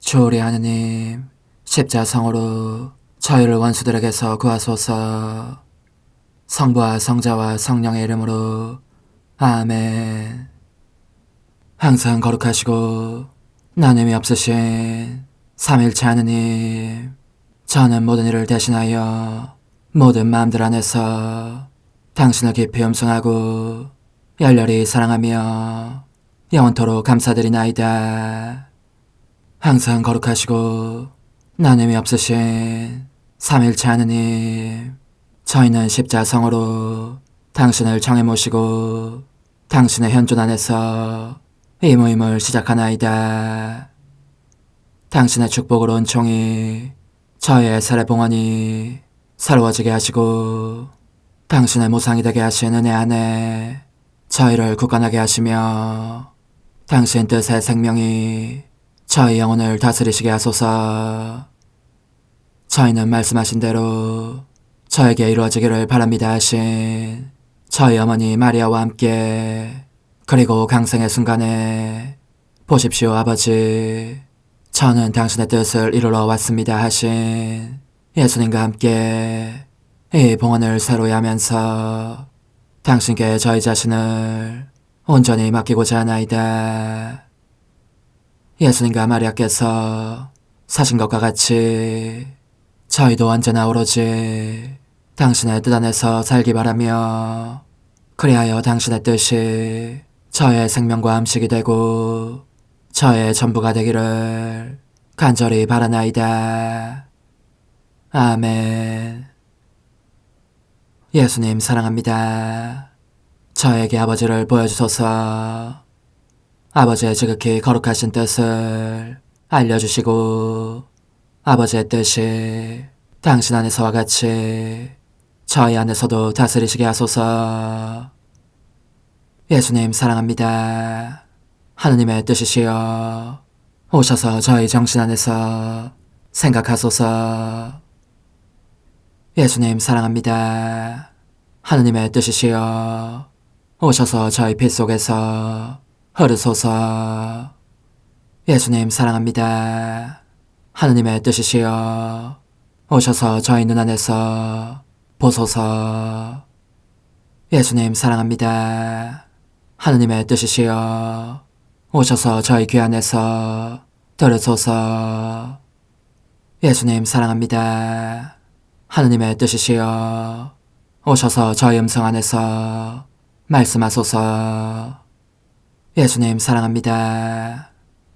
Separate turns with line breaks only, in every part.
주오리 하느님, 십자성으로 저희를 원수들에게서 구하소서. 성부와 성자와 성령의 이름으로 아멘. 항상 거룩하시고 나눔이 없으신 삼일체 하느님, 저는 모든 일을 대신하여 모든 마음들 안에서 당신을 깊이 음성하고 열렬히 사랑하며 영원토록 감사드리나이다. 항상 거룩하시고 나눔이 없으신 삼일체 하느님, 저희는 십자성으로 당신을 정해 모시고 당신의 현존 안에서 이 모임을 시작하나이다. 당신의 축복으로 은총이 저희의 세례봉헌이 새로워지게 하시고 당신의 모상이 되게 하신 은혜 안에 저희를 굳건하게 하시며 당신 뜻의 생명이 저희 영혼을 다스리시게 하소서. 저희는 말씀하신 대로 저에게 이루어지기를 바랍니다 하신 저희 어머니 마리아와 함께, 그리고 강생의 순간에 보십시오 아버지, 저는 당신의 뜻을 이루러 왔습니다 하신 예수님과 함께 이 봉헌을 새로이 하면서 당신께 저희 자신을 온전히 맡기고자 하나이다. 예수님과 마리아께서 사신 것과 같이 저희도 언제나 오로지 당신의 뜻 안에서 살기 바라며, 그리하여 당신의 뜻이 저의 생명과 음식이 되고 저의 전부가 되기를 간절히 바라나이다. 아멘. 예수님 사랑합니다. 저에게 아버지를 보여주소서. 아버지의 지극히 거룩하신 뜻을 알려주시고 아버지의 뜻이 당신 안에서와 같이 저희 안에서도 다스리시게 하소서. 예수님 사랑합니다. 하느님의 뜻이시여 오셔서 저희 정신 안에서 생각하소서. 예수님 사랑합니다. 하느님의 뜻이시여 오셔서 저희 피 속에서 흐르소서. 예수님 사랑합니다. 하느님의 뜻이시여 오셔서 저희 눈 안에서 보소서. 예수님 사랑합니다. 하느님의 뜻이시여 오셔서 저희 귀 안에서 들으소서. 예수님 사랑합니다. 하느님의 뜻이시여 오셔서 저희 음성 안에서 말씀하소서. 예수님 사랑합니다.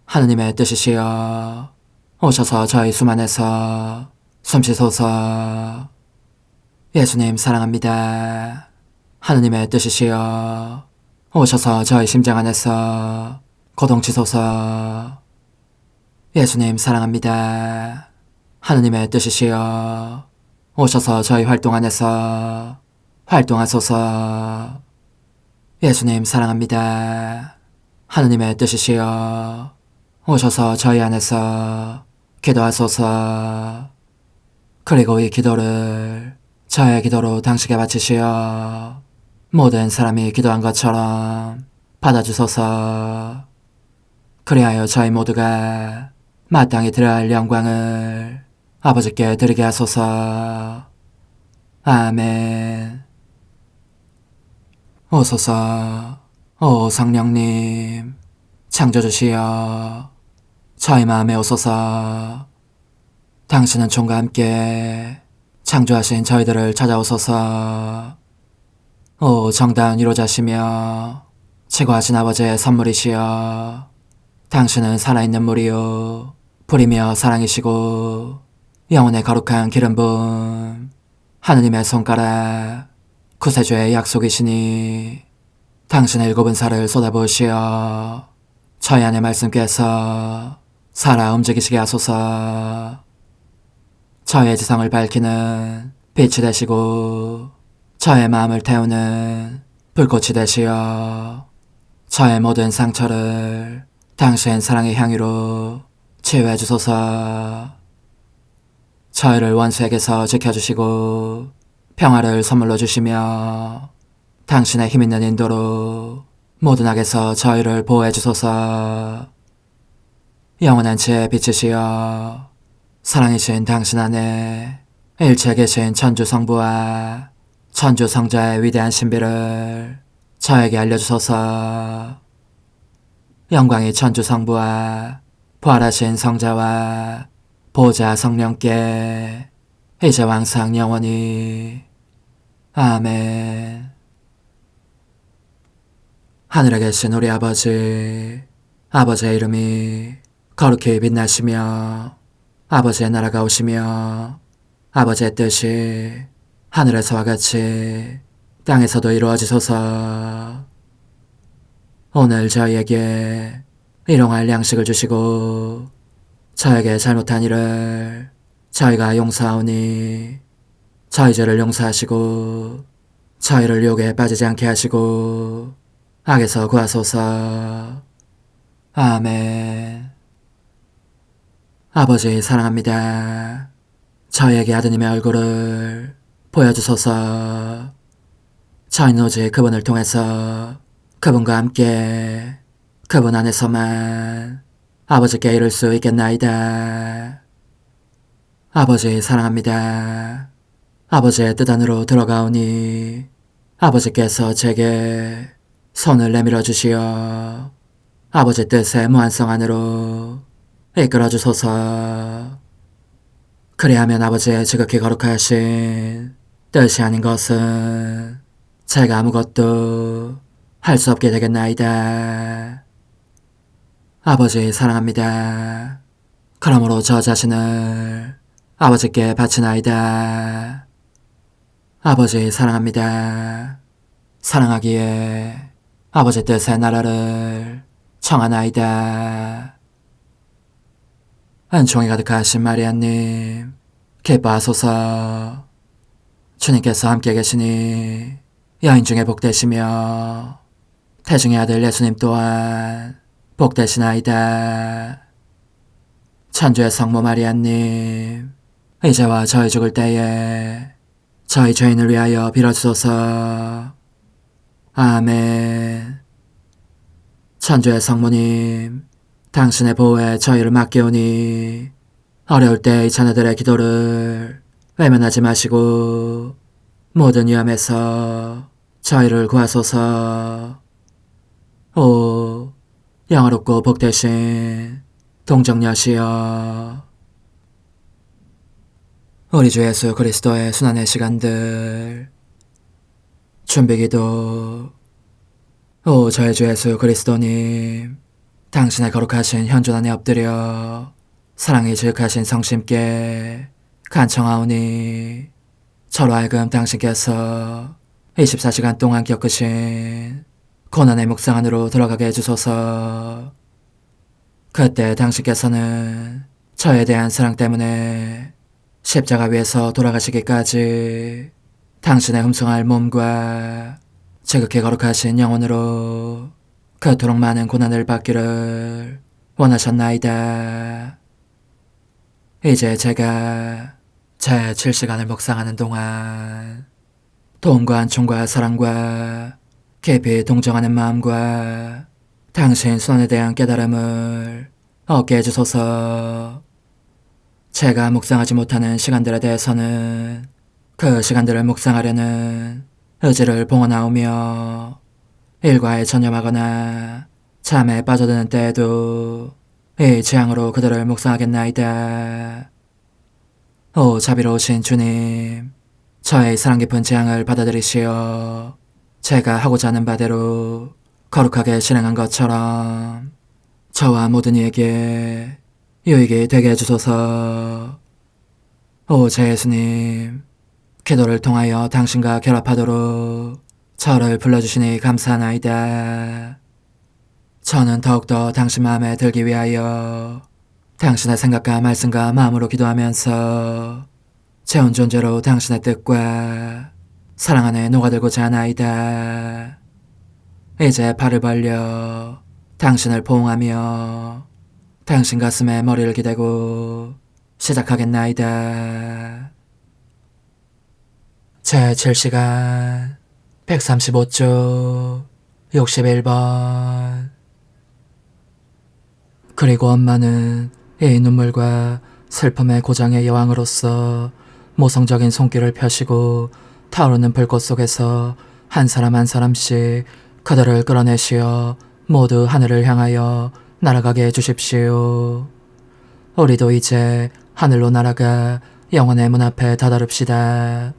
하느님의 뜻이시여 오셔서 저희 숨 안에서 숨쉬소서. 예수님 사랑합니다. 하느님의 뜻이시여 오셔서 저희 심장 안에서 고동치소서. 예수님 사랑합니다. 하느님의 뜻이시여 오셔서 저희 활동 안에서 활동하소서. 예수님 사랑합니다. 하느님의 뜻이시여 오셔서 저희 안에서 기도하소서. 그리고 이 기도를 저의 기도로 당신께 바치시어 모든 사람이 기도한 것처럼 받아주소서. 그리하여 저희 모두가 마땅히 드려야 할 영광을 아버지께 드리게 하소서. 아멘. 오소서. 오 성령님 창조주시여 저희 마음에 오소서. 당신은 총과 함께 창조하신 저희들을 찾아오소서. 오 정다운 위로자시며 최고하신 아버지의 선물이시여 당신은 살아있는 물이요 불이며 사랑이시고 영혼의 거룩한 기름 부음 하느님의 손가락 구세주의 약속이시니 당신의 일곱은 살을 쏟아부으시어 저희 안의 말씀께서 살아 움직이시게 하소서. 저의 지성을 밝히는 빛이 되시고 저의 마음을 태우는 불꽃이 되시어 저의 모든 상처를 당신 사랑의 향유로 치유해 주소서. 저희를 원수에게서 지켜주시고 평화를 선물로 주시며 당신의 힘있는 인도로 모든 악에서 저희를 보호해 주소서. 영원한 제 빛이시여 사랑이신 당신 안에 일체 계신 천주 성부와 천주 성자의 위대한 신비를 저에게 알려주소서. 영광이 천주 성부와 부활하신 성자와 보좌 성령께 이제와 항상 영원히 아멘. 하늘에 계신 우리 아버지, 아버지의 이름이 거룩히 빛나시며 아버지의 나라가 오시며 아버지의 뜻이 하늘에서와 같이 땅에서도 이루어지소서. 오늘 저희에게 일용할 양식을 주시고 저에게 잘못한 일을 저희가 용서하오니 저희 죄를 용서하시고 저희를 유혹에 빠지지 않게 하시고 악에서 구하소서. 아멘. 아버지 사랑합니다. 저희에게 아드님의 얼굴을 보여주소서. 저희는 오직 그분을 통해서 그분과 함께 그분 안에서만 아버지께 이룰 수 있겠나이다. 아버지 사랑합니다. 아버지의 뜻 안으로 들어가오니 아버지께서 제게 손을 내밀어 주시어 아버지 뜻의 무한성 안으로 이끌어 주소서. 그리하면 아버지의 지극히 거룩하신 뜻이 아닌 것은 제가 아무것도 할 수 없게 되겠나이다. 아버지 사랑합니다. 그러므로 저 자신을 아버지께 바치나이다. 아버지 사랑합니다. 사랑하기에 아버지 뜻의 나라를 청하나이다. 은총이 가득하신 마리아님, 기뻐하소서. 주님께서 함께 계시니 여인 중에 복되시며 태중의 아들 예수님 또한 복되시나이다. 천주의 성모 마리아님, 이제와 저희 죽을 때에 저희 죄인을 위하여 빌어주소서. 아멘. 천주의 성모님, 당신의 보호에 저희를 맡기오니 어려울 때 이 자녀들의 기도를 외면하지 마시고 모든 위험에서 저희를 구하소서. 오, 영화롭고 복되신 동정녀시여, 우리 주 예수 그리스도의 순환의 시간들 준비기도. 오 저희 주 예수 그리스도님, 당신의 거룩하신 현존 안에 엎드려 사랑이 지극하신 성심께 간청하오니 저로 하여금 당신께서 24시간 동안 겪으신 고난의 묵상 안으로 들어가게 해주소서. 그때 당신께서는 저에 대한 사랑 때문에 십자가 위에서 돌아가시기까지 당신의 흠숭할 몸과 지극히 거룩하신 영혼으로 그토록 많은 고난을 받기를 원하셨나이다. 이제 제가 제 7시간을 묵상하는 동안 도움과 안총과 사랑과 깊이 동정하는 마음과 당신 순환에 대한 깨달음을 얻게 해주소서. 제가 묵상하지 못하는 시간들에 대해서는 그 시간들을 묵상하려는 의지를 봉헌하오며 일과에 전념하거나 잠에 빠져드는 때에도 이 재앙으로 그들을 묵상하겠나이다. 오 자비로우신 주님, 저의 사랑 깊은 재앙을 받아들이시어 제가 하고자 하는 바대로 거룩하게 실행한 것처럼 저와 모든 이에게 유익이 되게 해주소서. 오 제 예수님, 기도를 통하여 당신과 결합하도록 저를 불러주시니 감사하나이다. 저는 더욱더 당신 마음에 들기 위하여 당신의 생각과 말씀과 마음으로 기도하면서 제 온 존재로 당신의 뜻과 사랑 안에 녹아들고자 하나이다. 이제 발을 벌려 당신을 포옹하며 당신 가슴에 머리를 기대고 시작하겠나이다. 제 7시간 135쪽 61번. 그리고 엄마는 이 눈물과 슬픔의 고장의 여왕으로서 모성적인 손길을 펴시고 타오르는 불꽃 속에서 한 사람 한 사람씩 그들을 끌어내시어 모두 하늘을 향하여 날아가게 해주십시오. 우리도 이제 하늘로 날아가 영혼의 문 앞에 다다릅시다.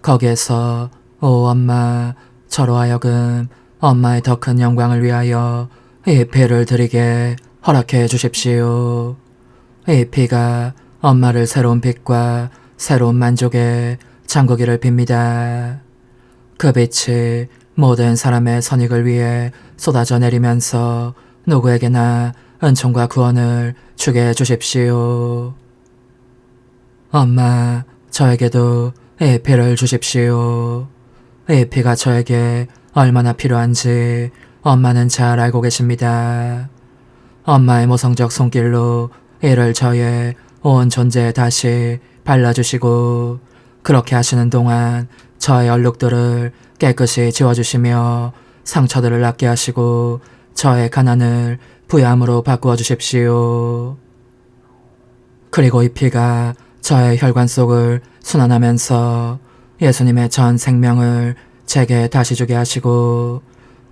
거기에서 오 엄마, 저로 하여금 엄마의 더 큰 영광을 위하여 이 피를 드리게 허락해 주십시오. 이 피가 엄마를 새로운 빛과 새로운 만족에 잠그기를 빕니다. 그 빛이 모든 사람의 선익을 위해 쏟아져 내리면서 누구에게나 은총과 구원을 주게 해주십시오. 엄마, 저에게도 이 피를 주십시오. 이 피가 저에게 얼마나 필요한지 엄마는 잘 알고 계십니다. 엄마의 모성적 손길로 이를 저의 온 존재에 다시 발라주시고 그렇게 하시는 동안 저의 얼룩들을 깨끗이 지워주시며 상처들을 낫게 하시고 저의 가난을 부유함으로 바꾸어 주십시오. 그리고 이 피가 저의 혈관 속을 순환하면서 예수님의 전 생명을 제게 다시 주게 하시고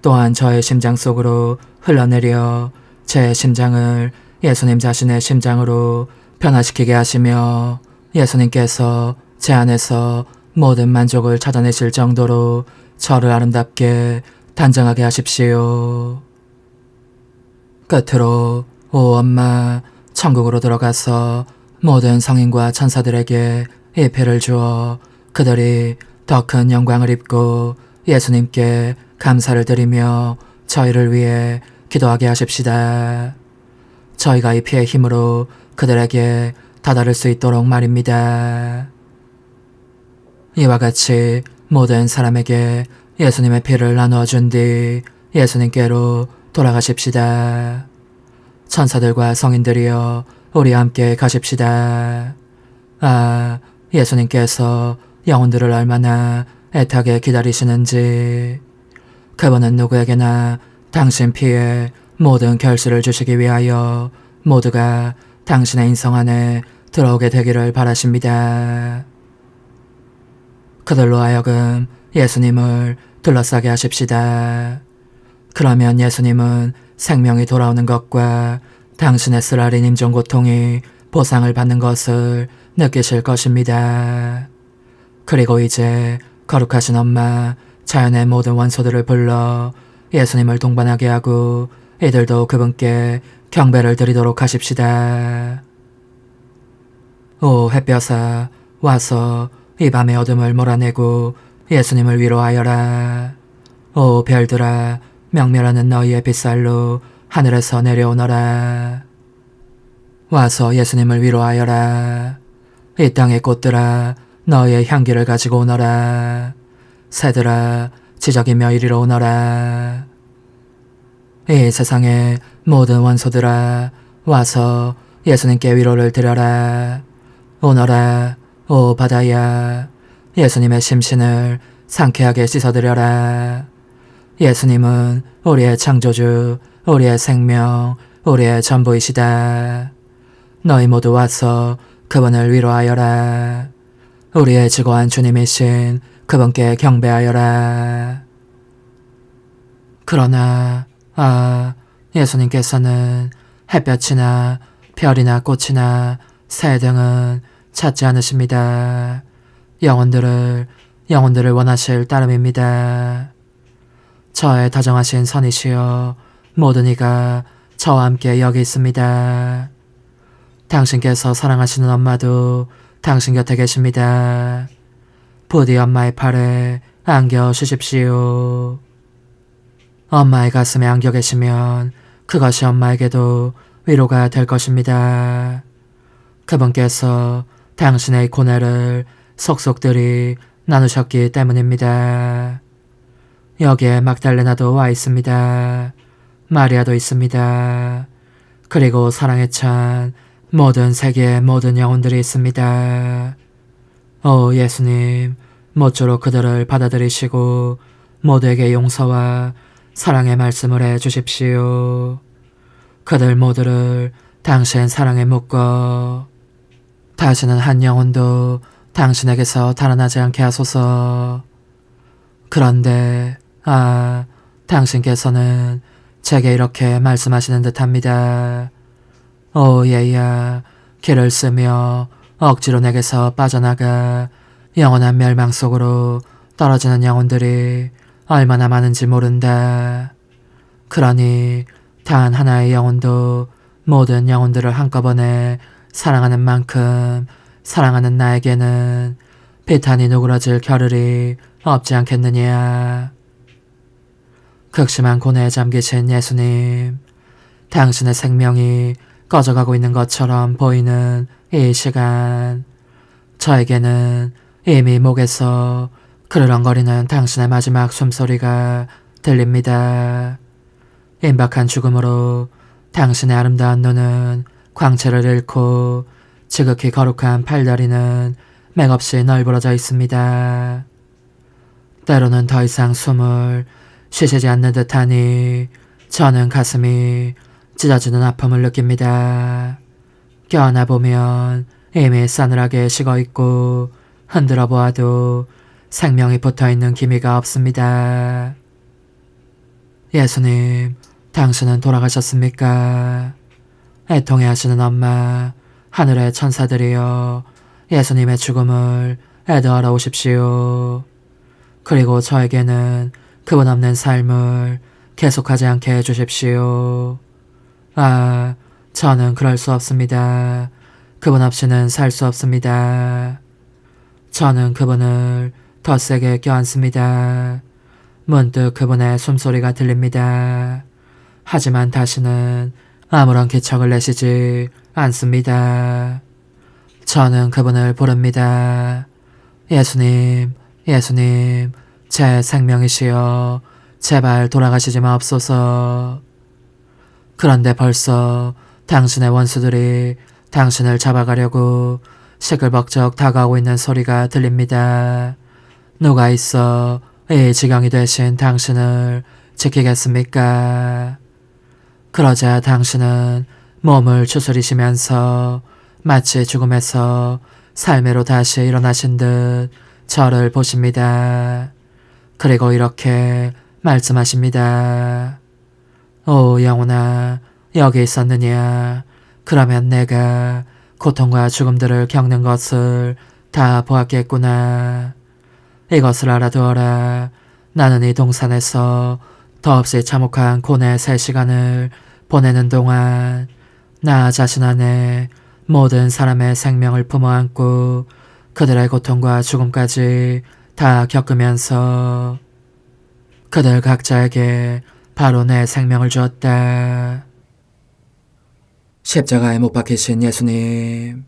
또한 저의 심장 속으로 흘러내려 제 심장을 예수님 자신의 심장으로 변화시키게 하시며 예수님께서 제 안에서 모든 만족을 찾아내실 정도로 저를 아름답게 단장하게 하십시오. 끝으로 오 엄마, 천국으로 들어가서 모든 성인과 천사들에게 이 피를 주어 그들이 더 큰 영광을 입고 예수님께 감사를 드리며 저희를 위해 기도하게 하십시다. 저희가 이 피의 힘으로 그들에게 다다를 수 있도록 말입니다. 이와 같이 모든 사람에게 예수님의 피를 나누어 준 뒤 예수님께로 돌아가십시다. 천사들과 성인들이여 우리와 함께 가십시다. 아, 예수님께서 영혼들을 얼마나 애타게 기다리시는지. 그분은 누구에게나 당신 피에 모든 결실을 주시기 위하여 모두가 당신의 인성 안에 들어오게 되기를 바라십니다. 그들로 하여금 예수님을 둘러싸게 하십시다. 그러면 예수님은 생명이 돌아오는 것과 당신의 쓰라린 임종 고통이 보상을 받는 것을 느끼실 것입니다. 그리고 이제 거룩하신 엄마, 자연의 모든 원소들을 불러 예수님을 동반하게 하고 이들도 그분께 경배를 드리도록 하십시다. 오 햇볕아, 와서 이 밤의 어둠을 몰아내고 예수님을 위로하여라. 오 별들아, 명멸하는 너희의 빛살로 하늘에서 내려오너라. 와서 예수님을 위로하여라. 이 땅의 꽃들아, 너희의 향기를 가지고 오너라. 새들아, 지저귀며 이리로 오너라. 이 세상의 모든 원소들아, 와서 예수님께 위로를 드려라. 오너라, 오 바다야, 예수님의 심신을 상쾌하게 씻어드려라. 예수님은 우리의 창조주, 우리의 생명, 우리의 전부이시다. 너희 모두 와서 그분을 위로하여라. 우리의 지고한 주님이신 그분께 경배하여라. 그러나 예수님께서는 햇볕이나 별이나 꽃이나 새 등은 찾지 않으십니다. 영혼들을 원하실 따름입니다. 저의 다정하신 선이시여, 모든 이가 저와 함께 여기 있습니다. 당신께서 사랑하시는 엄마도 당신 곁에 계십니다. 부디 엄마의 팔에 안겨 주십시오. 엄마의 가슴에 안겨 계시면 그것이 엄마에게도 위로가 될 것입니다. 그분께서 당신의 고뇌를 속속들이 나누셨기 때문입니다. 여기에 막달레나도 와 있습니다. 마리아도 있습니다. 그리고 사랑에 찬 모든 세계의 모든 영혼들이 있습니다. 오 예수님, 모쪼록 그들을 받아들이시고 모두에게 용서와 사랑의 말씀을 해 주십시오. 그들 모두를 당신 사랑에 묶어 다시는 한 영혼도 당신에게서 달아나지 않게 하소서. 그런데 당신께서는 제게 이렇게 말씀하시는 듯합니다. 오 얘야, 길을 쓰며 억지로 내게서 빠져나가 영원한 멸망 속으로 떨어지는 영혼들이 얼마나 많은지 모른다. 그러니 단 하나의 영혼도 모든 영혼들을 한꺼번에 사랑하는 만큼 사랑하는 나에게는 비탄이 누그러질 겨를이 없지 않겠느냐. 극심한 고뇌에 잠기신 예수님, 당신의 생명이 꺼져가고 있는 것처럼 보이는 이 시간, 저에게는 이미 목에서 그르렁거리는 당신의 마지막 숨소리가 들립니다. 임박한 죽음으로 당신의 아름다운 눈은 광채를 잃고 지극히 거룩한 팔다리는 맥없이 널브러져 있습니다. 때로는 더 이상 숨을 쉬시지 않는 듯하니 저는 가슴이 찢어지는 아픔을 느낍니다. 껴안아 보면 이미 싸늘하게 식어있고 흔들어 보아도 생명이 붙어있는 기미가 없습니다. 예수님, 당신은 돌아가셨습니까? 애통해하시는 엄마, 하늘의 천사들이여 예수님의 죽음을 애도하러 오십시오. 그리고 저에게는 그분 없는 삶을 계속하지 않게 해주십시오. 저는 그럴 수 없습니다. 그분 없이는 살 수 없습니다. 저는 그분을 더 세게 껴안습니다. 문득 그분의 숨소리가 들립니다. 하지만 다시는 아무런 기척을 내시지 않습니다. 저는 그분을 부릅니다. 예수님, 예수님, 제 생명이시여, 제발 돌아가시지 마옵소서. 그런데 벌써 당신의 원수들이 당신을 잡아가려고 시끌벅적 다가오고 있는 소리가 들립니다. 누가 있어 이 지경이 되신 당신을 지키겠습니까? 그러자 당신은 몸을 추스리시면서 마치 죽음에서 삶으로 다시 일어나신 듯 저를 보십니다. 그리고 이렇게 말씀하십니다. 오 영혼아, 여기 있었느냐? 그러면 내가 고통과 죽음들을 겪는 것을 다 보았겠구나. 이것을 알아두어라. 나는 이 동산에서 더없이 참혹한 고뇌의 3시간을 보내는 동안 나 자신 안에 모든 사람의 생명을 품어안고 그들의 고통과 죽음까지 다 겪으면서 그들 각자에게 바로 내 생명을 주었다. 십자가에 못 박히신 예수님,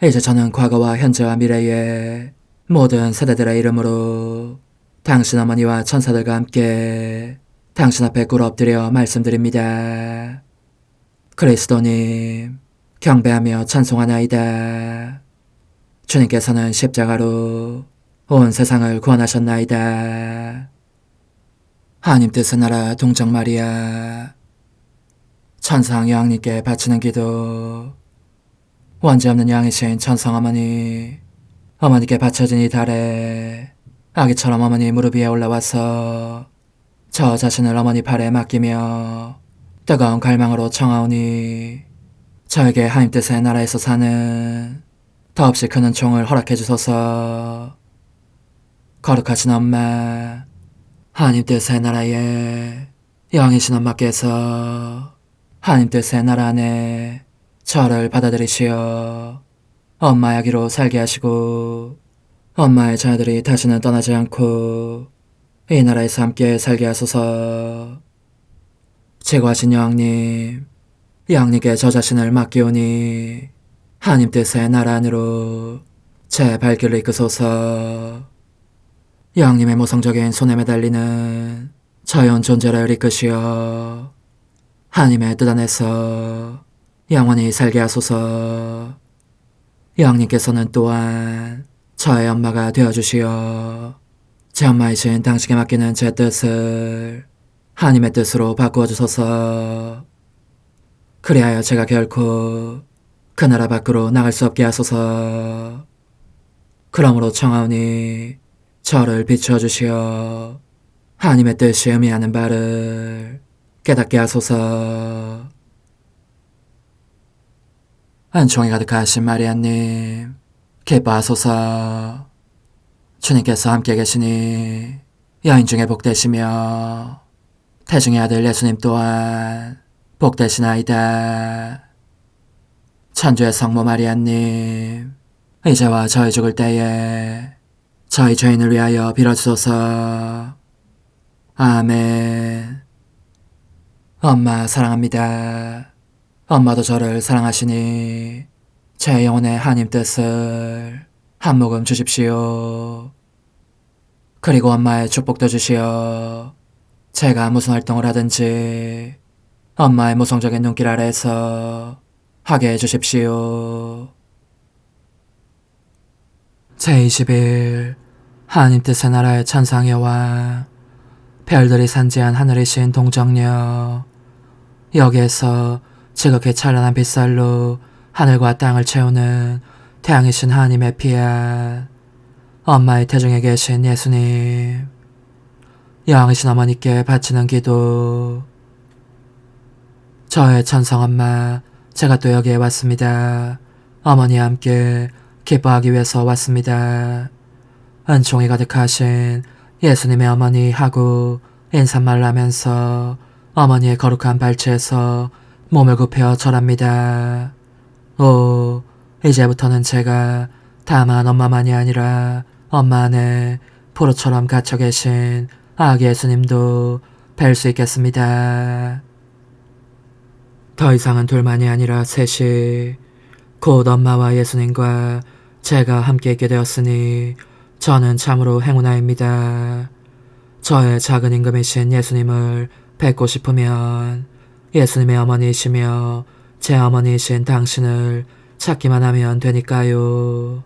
이제 저는 과거와 현재와 미래의 모든 세대들의 이름으로 당신 어머니와 천사들과 함께 당신 앞에 꿇어 엎드려 말씀드립니다. 그리스도님, 경배하며 찬송하나이다. 주님께서는 십자가로 온 세상을 구원하셨나이다. 하나님 뜻을 알아 동정 마리아, 천상 여왕님께 바치는 기도. 원죄 없는 양이신 천상 어머니, 어머니께 바쳐진 이 달에 아기처럼 어머니 무릎 위에 올라와서 저 자신을 어머니 팔에 맡기며 뜨거운 갈망으로 청하오니 저에게 하나님 뜻의 나라에서 사는 더없이 큰 은총을 허락해 주소서. 거룩하신 엄마, 하나님 뜻의 나라에 영이신 엄마께서 하나님 뜻의 나라 안에 저를 받아들이시어 엄마의 아기로 살게 하시고 엄마의 자녀들이 다시는 떠나지 않고 이 나라에서 함께 살게 하소서. 제거하신 여왕님, 여왕님께 저 자신을 맡기오니 하나님 뜻의 나라 안으로 제 발길을 이끄소서. 여왕님의 모성적인 손에 매달리는 저연 존재를 이끄시어 하나님의 뜻 안에서 영원히 살게 하소서. 여왕님께서는 또한 저의 엄마가 되어주시어 제 엄마이신 당신께 맡기는 제 뜻을 하나님의 뜻으로 바꾸어 주소서. 그리하여 제가 결코 그 나라 밖으로 나갈 수 없게 하소서. 그러므로 청하오니 저를 비추어 주시어 하나님의 뜻이 의미하는 바를 깨닫게 하소서. 은총이 가득하신 마리아님, 기뻐하소서. 주님께서 함께 계시니 여인 중에 복되시며 태중의 아들 예수님 또한 복되시나이다. 천주의 성모 마리아님, 이제와 저희 죽을 때에 저희 죄인을 위하여 빌어주소서. 아멘. 엄마 사랑합니다. 엄마도 저를 사랑하시니 제 영혼의 하나님 뜻을 한 모금 주십시오. 그리고 엄마의 축복도 주시어 제가 무슨 활동을 하든지 엄마의 모성적인 눈길 아래에서 하게 해주십시오. 제20일 하나님 뜻의 나라의 천상의 왕, 별들이 산지한 하늘이신 동정녀, 여기에서 지극히 찬란한 빛살로 하늘과 땅을 채우는 태양이신 하나님의 피한 엄마의 태중에 계신 예수님, 여왕이신 어머니께 바치는 기도. 저의 천성엄마, 제가 또 여기에 왔습니다. 어머니와 함께 기뻐하기 위해서 왔습니다. 은총이 가득하신 예수님의 어머니 하고 인사말을 하면서 어머니의 거룩한 발치에서 몸을 굽혀 절합니다. 오, 이제부터는 제가 다만 엄마만이 아니라 엄마 안에 포로처럼 갇혀 계신 아기 예수님도 뵐 수 있겠습니다. 더 이상은 둘만이 아니라 셋이 곧 엄마와 예수님과 제가 함께 있게 되었으니 저는 참으로 행운아입니다. 저의 작은 임금이신 예수님을 뵙고 싶으면 예수님의 어머니이시며 제 어머니이신 당신을 찾기만 하면 되니까요.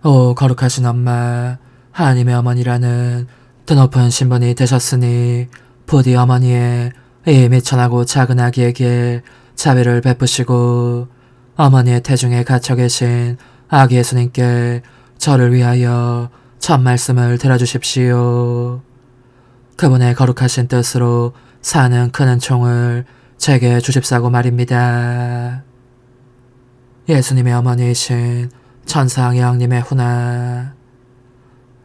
오 거룩하신 엄마, 하나님의 어머니라는 드높은 신분이 되셨으니 부디 어머니의 이 미천하고 작은 아기에게 자비를 베푸시고 어머니의 태중에 갇혀 계신 아기 예수님께 저를 위하여 첫 말씀을 들어주십시오. 그분의 거룩하신 뜻으로 사는 큰 은총을 제게 주십사고 말입니다. 예수님의 어머니이신 천상 여왕님의 훈아,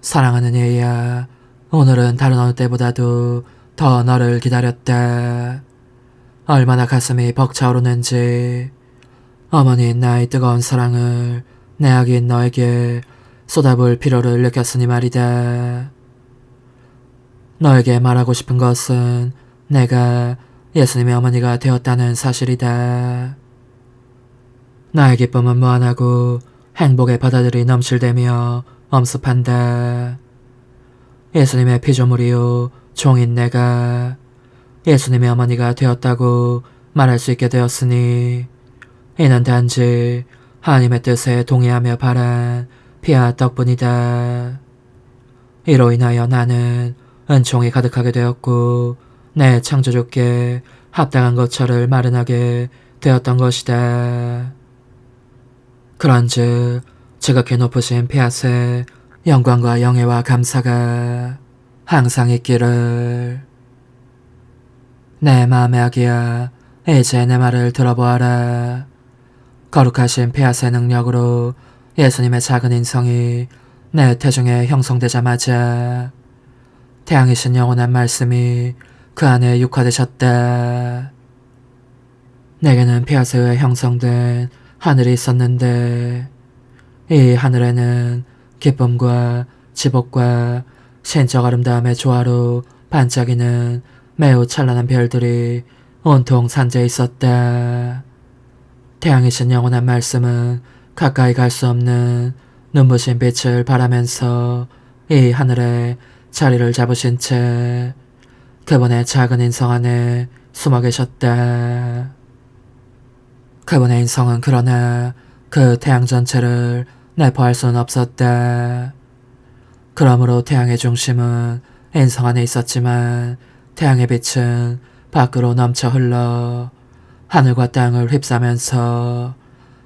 사랑하는 예야, 오늘은 다른 어느 때보다도 더 너를 기다렸다. 얼마나 가슴이 벅차오르는지 어머니인 나의 뜨거운 사랑을 내 아기인 너에게 쏟아부을 필요를 느꼈으니 말이다. 너에게 말하고 싶은 것은 내가 예수님의 어머니가 되었다는 사실이다. 나의 기쁨은 무한하고 행복의 바다들이 넘실대며 엄습한다. 예수님의 피조물이요 종인 내가 예수님의 어머니가 되었다고 말할 수 있게 되었으니 이는 단지 하나님의 뜻에 동의하며 바란 피와 덕분이다. 이로 인하여 나는 은총이 가득하게 되었고 내 창조주께 합당한 것처를 마련하게 되었던 것이다. 그런즉 지극히 높으신 폐하세 영광과 영예와 감사가 항상 있기를. 내 마음의 아기야, 이제 내 말을 들어보아라. 거룩하신 폐하세 능력으로 예수님의 작은 인성이 내 태중에 형성되자마자 태양이신 영원한 말씀이 그 안에 육화되셨다. 내게는 폐하세에 형성된 하늘이 있었는데 이 하늘에는 기쁨과 지복과 신적 아름다움의 조화로 반짝이는 매우 찬란한 별들이 온통 산재해 있었다. 태양이신 영원한 말씀은 가까이 갈 수 없는 눈부신 빛을 발하면서 이 하늘에 자리를 잡으신 채 그분의 작은 인성 안에 숨어 계셨다. 그분의 인성은 그러나 그 태양 전체를 내포할 수는 없었다. 그러므로 태양의 중심은 인성 안에 있었지만 태양의 빛은 밖으로 넘쳐 흘러 하늘과 땅을 휩싸면서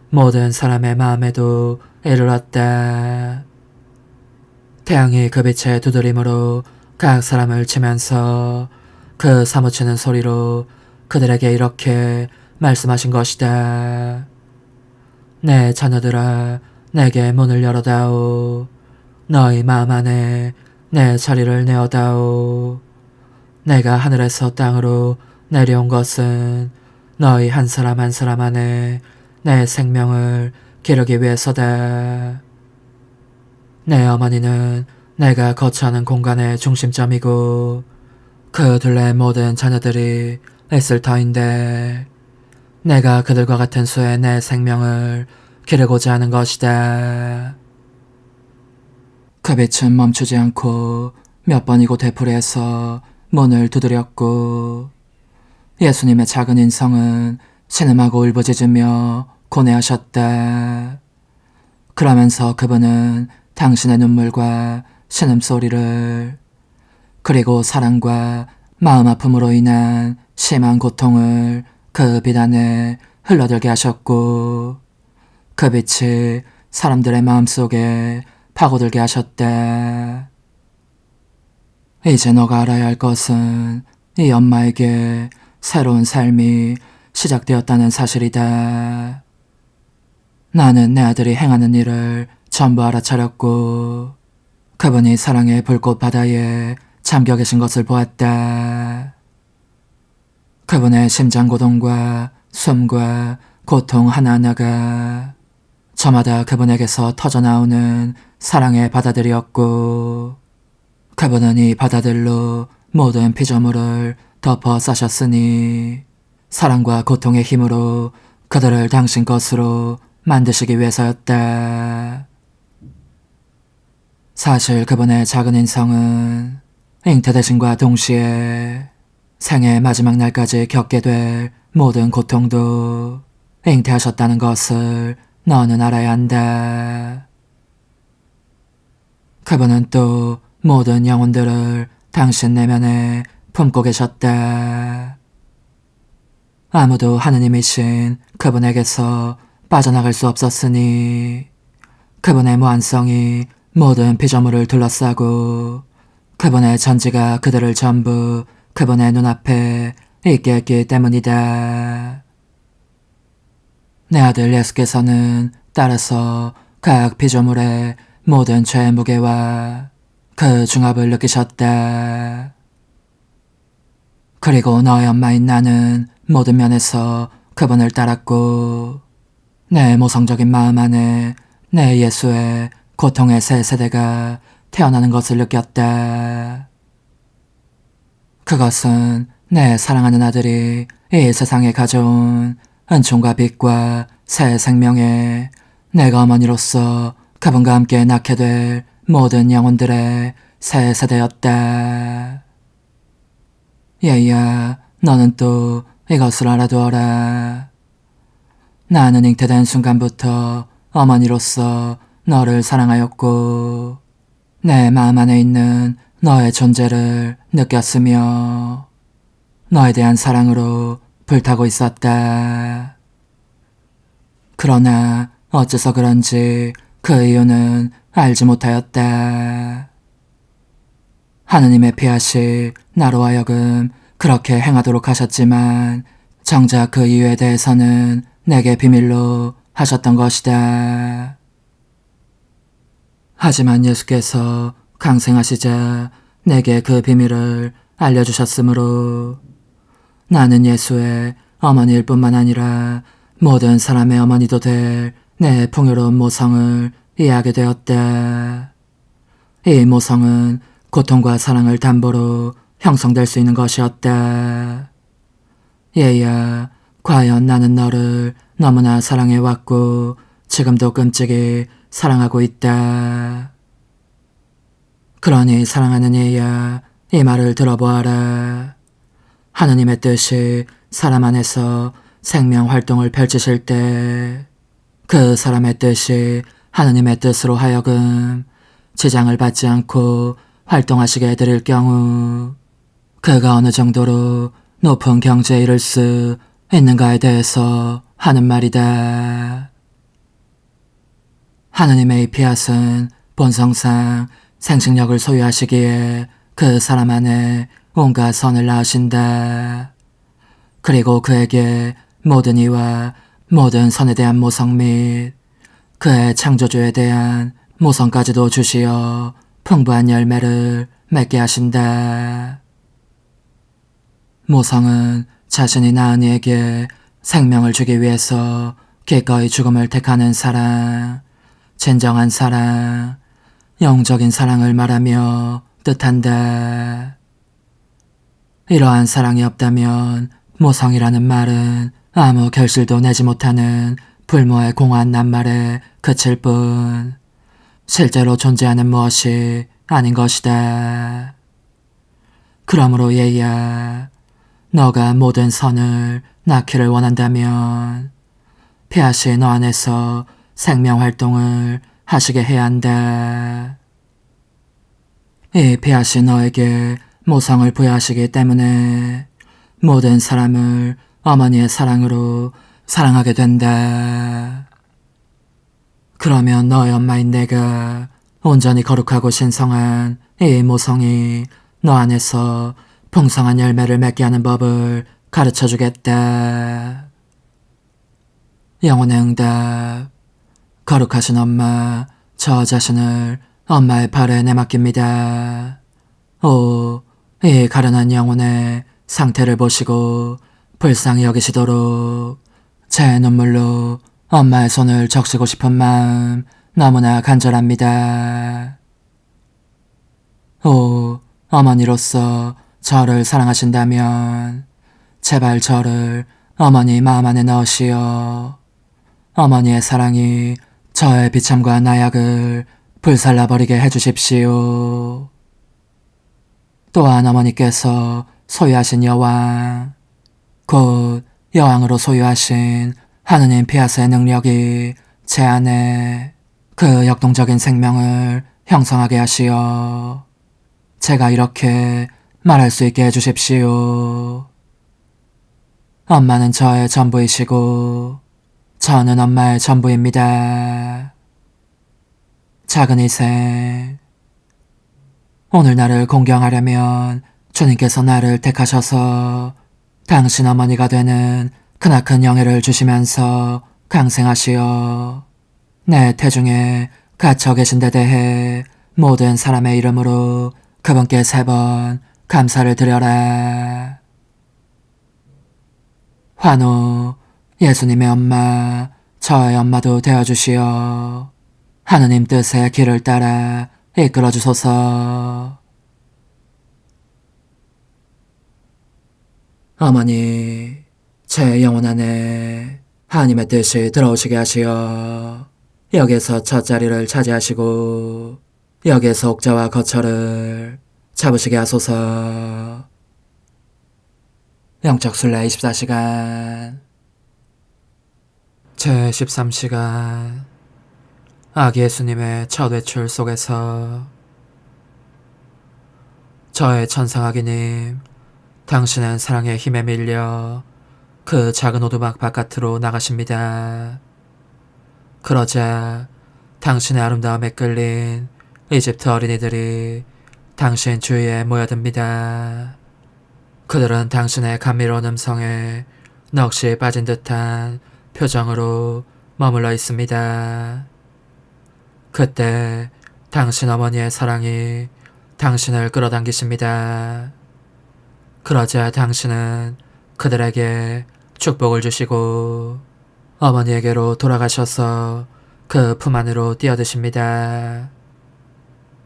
모든 사람의 마음에도 이르렀다. 태양이 그 빛의 두드림으로 각 사람을 치면서 그 사무치는 소리로 그들에게 이렇게 말씀하신 것이다. 내 자녀들아, 내게 문을 열어다오. 너희 마음 안에 내 자리를 내어다오. 내가 하늘에서 땅으로 내려온 것은 너희 한 사람 한 사람 안에 내 생명을 기르기 위해서다. 내 어머니는 내가 거처하는 공간의 중심점이고 그 둘레 모든 자녀들이 있을 터인데 내가 그들과 같은 수의 내 생명을 기르고자 하는 것이다. 그 빛은 멈추지 않고 몇 번이고 되풀이해서 문을 두드렸고 예수님의 작은 인성은 신음하고 울부짖으며 고뇌하셨다. 그러면서 그분은 당신의 눈물과 신음소리를 그리고 사랑과 마음 아픔으로 인한 심한 고통을 그 빛 안에 흘러들게 하셨고 그 빛이 사람들의 마음속에 파고들게 하셨다. 이제 너가 알아야 할 것은 이 엄마에게 새로운 삶이 시작되었다는 사실이다. 나는 내 아들이 행하는 일을 전부 알아차렸고 그분이 사랑의 불꽃 바다에 잠겨 계신 것을 보았다. 그분의 심장 고동과 숨과 고통 하나하나가 저마다 그분에게서 터져나오는 사랑의 바다들이었고 그분은 이 바다들로 모든 피조물을 덮어 싸셨으니 사랑과 고통의 힘으로 그들을 당신 것으로 만드시기 위해서였다. 사실 그분의 작은 인성은 잉태되신과 동시에 생의 마지막 날까지 겪게 될 모든 고통도 잉태하셨다는 것을 너는 알아야 한다. 그분은 또 모든 영혼들을 당신 내면에 품고 계셨다. 아무도 하느님이신 그분에게서 빠져나갈 수 없었으니 그분의 무한성이 모든 피조물을 둘러싸고 그분의 전지가 그들을 전부 그분의 눈앞에 있게 했기 때문이다. 내 아들 예수께서는 따라서 각 피조물의 모든 죄의 무게와 그 중압을 느끼셨다. 그리고 너의 엄마인 나는 모든 면에서 그분을 따랐고 내 모성적인 마음 안에 내 예수의 고통의 새 세대가 태어나는 것을 느꼈다. 그것은 내 사랑하는 아들이 이 세상에 가져온 은총과 빛과 새 생명에 내가 어머니로서 그분과 함께 낳게 될 모든 영혼들의 새 세대였다. 얘야, 너는 또 이것을 알아두어라. 나는 잉태된 순간부터 어머니로서 너를 사랑하였고 내 마음 안에 있는 너의 존재를 느꼈으며 너에 대한 사랑으로 불타고 있었다. 그러나 어째서 그런지 그 이유는 알지 못하였다. 하느님의 피하시 나로 하여금 그렇게 행하도록 하셨지만 정작 그 이유에 대해서는 내게 비밀로 하셨던 것이다. 하지만 예수께서 강생하시자 내게 그 비밀을 알려주셨으므로 나는 예수의 어머니일 뿐만 아니라 모든 사람의 어머니도 될 내 풍요로운 모성을 이해하게 되었다. 이 모성은 고통과 사랑을 담보로 형성될 수 있는 것이었다. 얘야, 과연 나는 너를 너무나 사랑해왔고 지금도 끔찍이 사랑하고 있다. 그러니 사랑하는 얘야, 이 말을 들어보아라. 하느님의 뜻이 사람 안에서 생명 활동을 펼치실 때 그 사람의 뜻이 하느님의 뜻으로 하여금 지장을 받지 않고 활동하시게 해드릴 경우 그가 어느 정도로 높은 경지에 이를 수 있는가에 대해서 하는 말이다. 하느님의 피앗은 본성상 생식력을 소유하시기에 그 사람 안에 온갖 선을 낳으신다. 그리고 그에게 모든 이와 모든 선에 대한 모성 및 그의 창조주에 대한 모성까지도 주시어 풍부한 열매를 맺게 하신다. 모성은 자신이 낳은 이에게 생명을 주기 위해서 기꺼이 죽음을 택하는 사랑, 진정한 사랑, 영적인 사랑을 말하며 뜻한다. 이러한 사랑이 없다면 모성이라는 말은 아무 결실도 내지 못하는 불모의 공허한 낱말에 그칠 뿐 실제로 존재하는 무엇이 아닌 것이다. 그러므로 얘야, 너가 모든 선을 낳기를 원한다면 피앗이 너 안에서 생명활동을 하시게 해야 한다. 이 피앗이 너에게 모성을 부여하시기 때문에 모든 사람을 어머니의 사랑으로 사랑하게 된다. 그러면 너의 엄마인 내가 온전히 거룩하고 신성한 이 모성이 너 안에서 풍성한 열매를 맺게 하는 법을 가르쳐 주겠다. 영혼의 응답. 거룩하신 엄마, 저 자신을 엄마의 발에 내맡깁니다. 오, 이 가련한 영혼의 상태를 보시고 불쌍히 여기시도록 제 눈물로 엄마의 손을 적시고 싶은 마음 너무나 간절합니다. 오, 어머니로서 저를 사랑하신다면 제발 저를 어머니 마음 안에 넣으시어 어머니의 사랑이 저의 비참과 나약을 불살라버리게 해주십시오. 또한 어머니께서 소유하신 여왕, 곧 여왕으로 소유하신 하느님 피앗의 능력이 제 안에 그 역동적인 생명을 형성하게 하시어 제가 이렇게 말할 수 있게 해주십시오. 엄마는 저의 전부이시고 저는 엄마의 전부입니다. 작은 희생. 오늘 나를 공경하려면 주님께서 나를 택하셔서 당신 어머니가 되는 크나큰 영예를 주시면서 강생하시어 내 태중에 갇혀 계신 데 대해 모든 사람의 이름으로 그분께 3번 감사를 드려라. 환호, 예수님의 엄마, 저의 엄마도 되어주시어 하느님 뜻의 길을 따라 이끌어주소서. 어머니, 제 영혼 안에 하나님의 뜻이 들어오시게 하시어 여기에서 첫 자리를 차지하시고 여기에서 옥자와 거처를 잡으시게 하소서. 영적 순례 24시간 제 13시간 아기 예수님의 첫 외출 속에서 저의 천상아기님, 당신은 사랑의 힘에 밀려 그 작은 오두막 바깥으로 나가십니다. 그러자 당신의 아름다움에 끌린 이집트 어린이들이 당신 주위에 모여듭니다. 그들은 당신의 감미로운 음성에 넋이 빠진 듯한 표정으로 머물러 있습니다. 그때 당신 어머니의 사랑이 당신을 끌어당기십니다. 그러자 당신은 그들에게 축복을 주시고 어머니에게로 돌아가셔서 그 품 안으로 뛰어드십니다.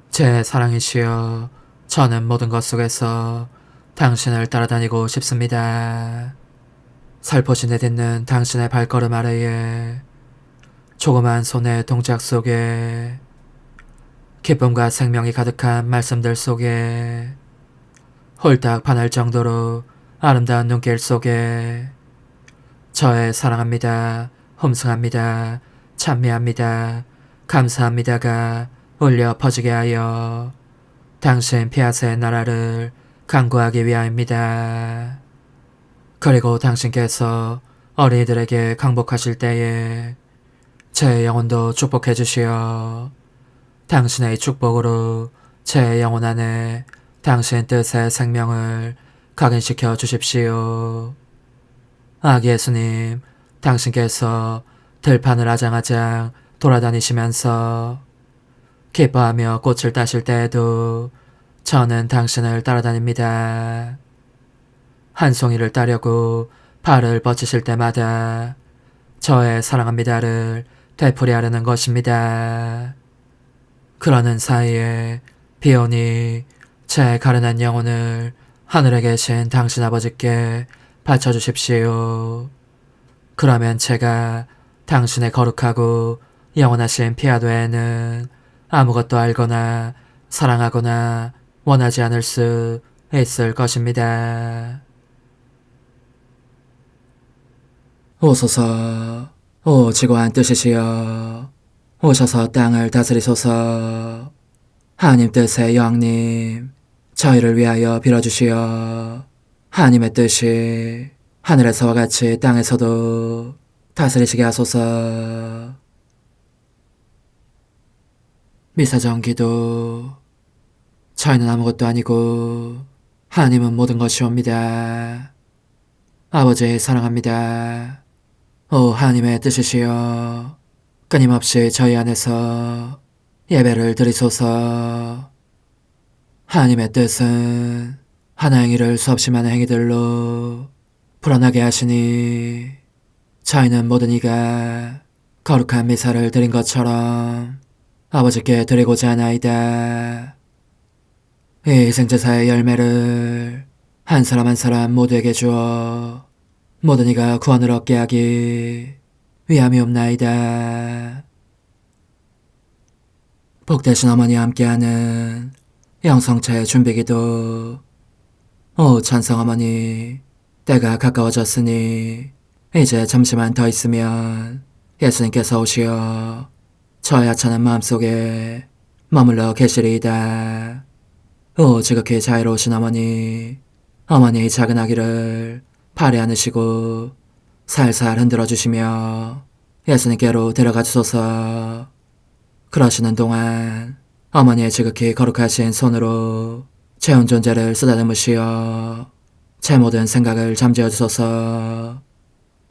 제 사랑이시여, 저는 모든 것 속에서 당신을 따라다니고 싶습니다. 살포시 내딛는 당신의 발걸음 아래에 조그만 손의 동작 속에 기쁨과 생명이 가득한 말씀들 속에 홀딱 반할 정도로 아름다운 눈길 속에 저의 사랑합니다, 홈승합니다, 찬미합니다, 감사합니다가 울려 퍼지게 하여 당신 피앗의 나라를 강구하기 위하여입니다. 그리고 당신께서 어린이들에게 강복하실 때에 제 영혼도 축복해 주시어 당신의 축복으로 제 영혼 안에 당신 뜻의 생명을 각인시켜 주십시오. 아기 예수님, 당신께서 들판을 아장아장 돌아다니시면서 기뻐하며 꽃을 따실 때에도 저는 당신을 따라다닙니다. 한 송이를 따려고 발을 뻗치실 때마다 저의 사랑합니다를 되풀이하려는 것입니다. 그러는 사이에 비오니 제 가련한 영혼을 하늘에 계신 당신 아버지께 바쳐주십시오. 그러면 제가 당신의 거룩하고 영원하신 피아도에는 아무것도 알거나 사랑하거나 원하지 않을 수 있을 것입니다. 오소서, 오 지고한 뜻이시여, 오셔서 땅을 다스리소서. 하나님 뜻의 여왕님, 저희를 위하여 빌어주시어 하나님의 뜻이 하늘에서와 같이 땅에서도 다스리시게 하소서. 미사정 기도. 저희는 아무것도 아니고 하나님은 모든 것이옵니다. 아버지 사랑합니다. 오 하나님의 뜻이시여, 끊임없이 저희 안에서 예배를 드리소서. 하나님의 뜻은 하나 행위를 수없이 많은 행위들로 불어나게 하시니 저희는 모든 이가 거룩한 미사를 드린 것처럼 아버지께 드리고자 하나이다. 이 희생제사의 열매를 한 사람 한 사람 모두에게 주어 모든 이가 구원을 얻게 하기 위함이옵나이다. 복되신 어머니와 함께하는 영성차의 준비기도. 오 찬성 어머니, 때가 가까워졌으니 이제 잠시만 더 있으면 예수님께서 오시어 저의 하찮은 마음속에 머물러 계시리이다. 오 지극히 자유로우신 어머니, 어머니의 작은 아기를 팔에 안으시고 살살 흔들어 주시며 예수님께로 데려가 주소서. 그러시는 동안 어머니의 지극히 거룩하신 손으로 제 온 존재를 쓰다듬으시어 제 모든 생각을 잠재워 주소서.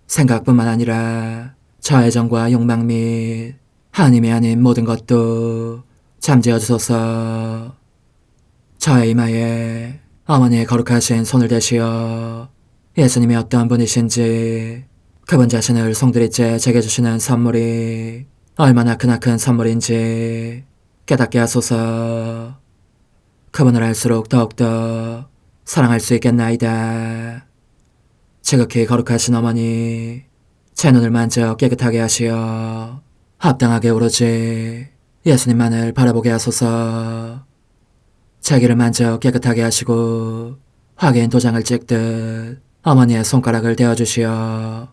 생각뿐만 아니라 저 애정과 욕망 및 하나님이 아닌 모든 것도 잠재워 주소서. 저의 이마에 어머니의 거룩하신 손을 대시어 예수님이 어떤 분이신지, 그분 자신을 송두리째 제게 주시는 선물이 얼마나 크나큰 선물인지 깨닫게 하소서. 그분을 알수록 더욱더 사랑할 수 있겠나이다. 지극히 거룩하신 어머니, 제 눈을 만져 깨끗하게 하시어 합당하게 오로지 예수님만을 바라보게 하소서. 제 귀를 만져 깨끗하게 하시고 확인 도장을 찍듯 어머니의 손가락을 대어주시어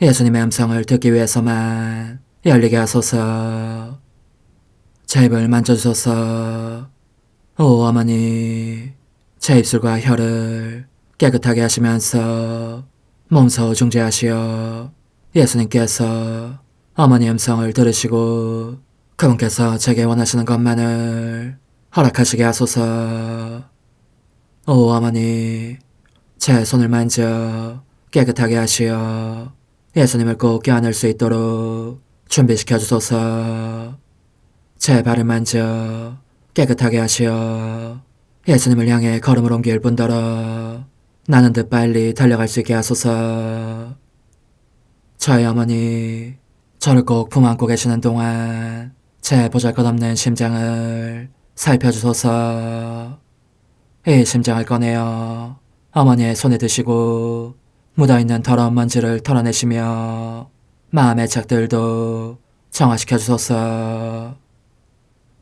예수님의 음성을 듣기 위해서만 열리게 하소서. 제 입을 만져주소서. 오 어머니, 제 입술과 혀를 깨끗하게 하시면서 몸소 중재하시어 예수님께서 어머니의 음성을 들으시고 그분께서 제게 원하시는 것만을 허락하시게 하소서. 오 어머니, 제 손을 만져 깨끗하게 하시어 예수님을 꼭 껴안을 수 있도록 준비시켜 주소서. 제 발을 만져 깨끗하게 하시어 예수님을 향해 걸음을 옮길 뿐더러 나는 듯 빨리 달려갈 수 있게 하소서. 저의 어머니, 저를 꼭 품 안고 계시는 동안 제 보잘것없는 심장을 살펴주소서. 이 심장을 꺼내어 어머니의 손에 드시고 묻어있는 더러운 먼지를 털어내시며 마음의 착들도 정화시켜 주소서.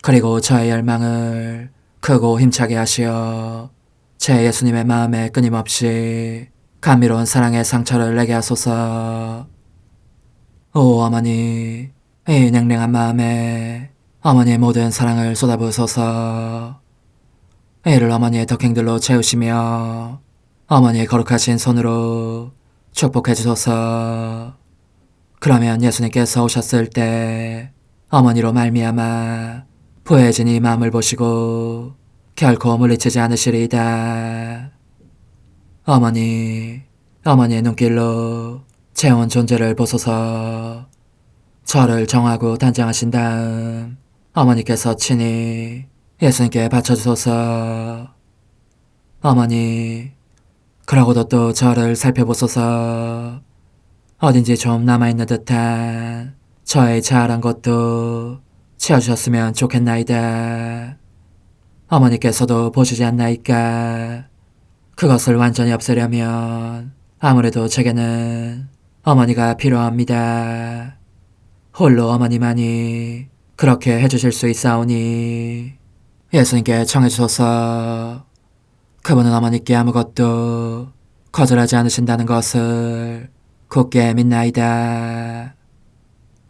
그리고 저의 열망을 크고 힘차게 하시어 제 예수님의 마음에 끊임없이 감미로운 사랑의 상처를 내게 하소서. 오 어머니, 이 냉랭한 마음에 어머니의 모든 사랑을 쏟아부으소서. 이를 어머니의 덕행들로 채우시며 어머니의 거룩하신 손으로 축복해 주소서. 그러면 예수님께서 오셨을 때 어머니로 말미암아 부해진 이 마음을 보시고 결코 물리치지 않으시리이다. 어머니의 눈길로 제 온 존재를 보소서. 저를 정하고 단장하신 다음 어머니께서 친히 예수님께 바쳐주소서. 어머니, 그러고도 또 저를 살펴보소서. 어딘지 좀 남아있는 듯한 저의 자아란 것도 채워주셨으면 좋겠나이다. 어머니께서도 보시지 않나이까? 그것을 완전히 없애려면 아무래도 제게는 어머니가 필요합니다. 홀로 어머니만이 그렇게 해주실 수 있사오니 예수님께 청해주소서. 그분은 어머니께 아무것도 거절하지 않으신다는 것을 굳게 믿나이다.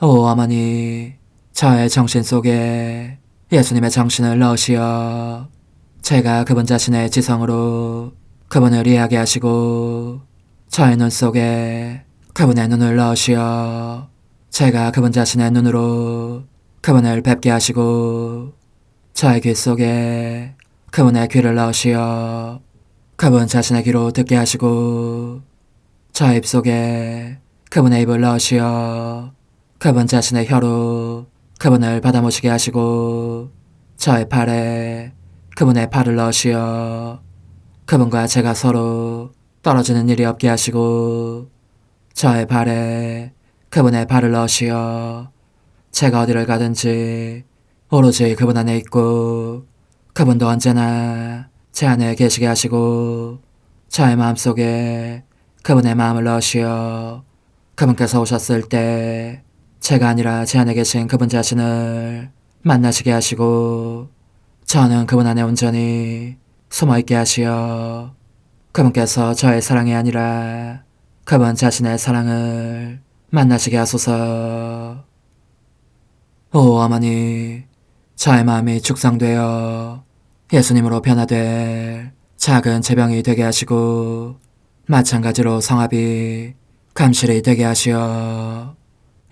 오 어머니, 저의 정신 속에 예수님의 정신을 넣으시어 제가 그분 자신의 지성으로 그분을 이해하게 하시고 저의 눈 속에 그분의 눈을 넣으시어 제가 그분 자신의 눈으로 그분을 뵙게 하시고 저의 귀 속에 그분의 귀를 넣으시어 그분 자신의 귀로 듣게 하시고 저의 입 속에 그분의 입을 넣으시어 그분 자신의 혀로 그분을 받아모시게 하시고 저의 팔에 그분의 팔을 넣으시어 그분과 제가 서로 떨어지는 일이 없게 하시고 저의 발에 그분의 발을 넣으시어 제가 어디를 가든지 오로지 그분 안에 있고 그분도 언제나 제 안에 계시게 하시고 저의 마음속에 그분의 마음을 넣으시어 그분께서 오셨을 때 제가 아니라 제 안에 계신 그분 자신을 만나시게 하시고 저는 그분 안에 온전히 숨어있게 하시어 그분께서 저의 사랑이 아니라 그분 자신의 사랑을 만나시게 하소서. 오 어머니, 저의 마음이 축성되어 예수님으로 변화될 작은 제병이 되게 하시고 마찬가지로 성합이 감실이 되게 하시어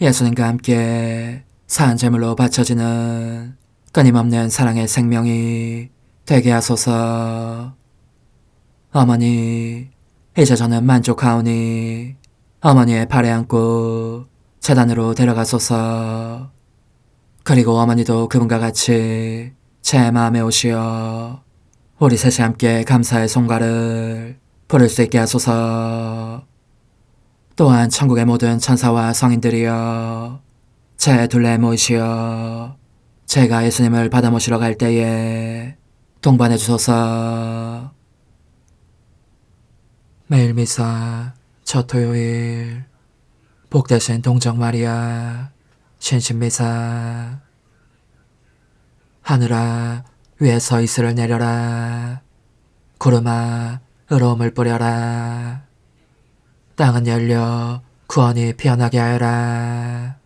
예수님과 함께 산 제물로 바쳐지는 끊임없는 사랑의 생명이 되게 하소서. 어머니, 이제 저는 만족하오니 어머니의 발에 안고 제단으로 데려가소서. 그리고 어머니도 그분과 같이 제 마음에 오시어 우리 셋이 함께 감사의 송가를 부를 수 있게 하소서. 또한 천국의 모든 천사와 성인들이여 제 둘레에 모이시어 제가 예수님을 받아 모시러 갈 때에 동반해 주소서. 매일 미사 첫 토요일 복되신 동정 마리아 신신미사. 하늘아 위에서 이슬을 내려라. 구름아 의로움을 뿌려라. 땅은 열려 구원이 피어나게 하여라.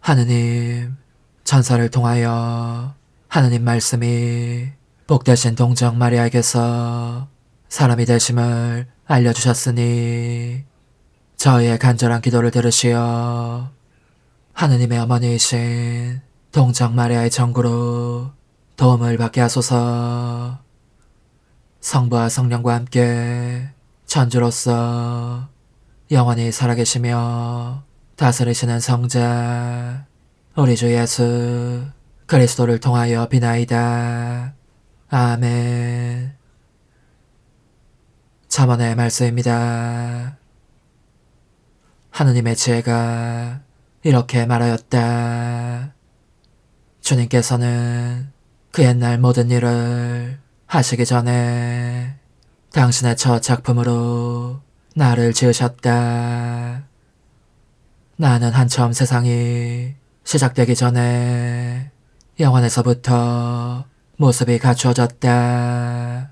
하느님, 천사를 통하여 하느님 말씀이 복되신 동정 마리아에게서 사람이 되심을 알려주셨으니 저희의 간절한 기도를 들으시어 하느님의 어머니이신 동정 마리아의 정구로 도움을 받게 하소서. 성부와 성령과 함께 천주로서 영원히 살아계시며 다스리시는 성자 우리 주 예수 그리스도를 통하여 비나이다. 아멘. 잠언의 말씀입니다. 하느님의 지혜가 이렇게 말하였다. 주님께서는 그 옛날 모든 일을 하시기 전에 당신의 첫 작품으로 나를 지으셨다. 나는 한처음 세상이 시작되기 전에 영원에서부터 모습이 갖추어졌다.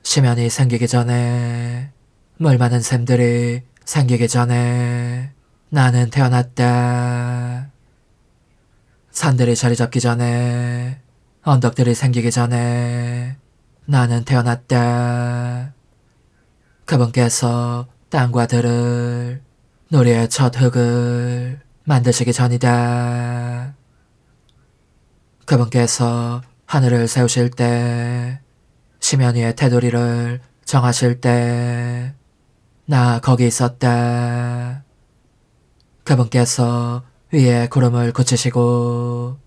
심연이 생기기 전에 물 많은 샘들이 생기기 전에 나는 태어났다. 산들이 자리 잡기 전에 언덕들이 생기기 전에 나는 태어났다. 그분께서 땅과 들을 우리의 첫 흙을 만드시기 전이다. 그분께서 하늘을 세우실 때, 심연 위의 테두리를 정하실 때 나 거기 있었다. 그분께서 위에 구름을 굳히시고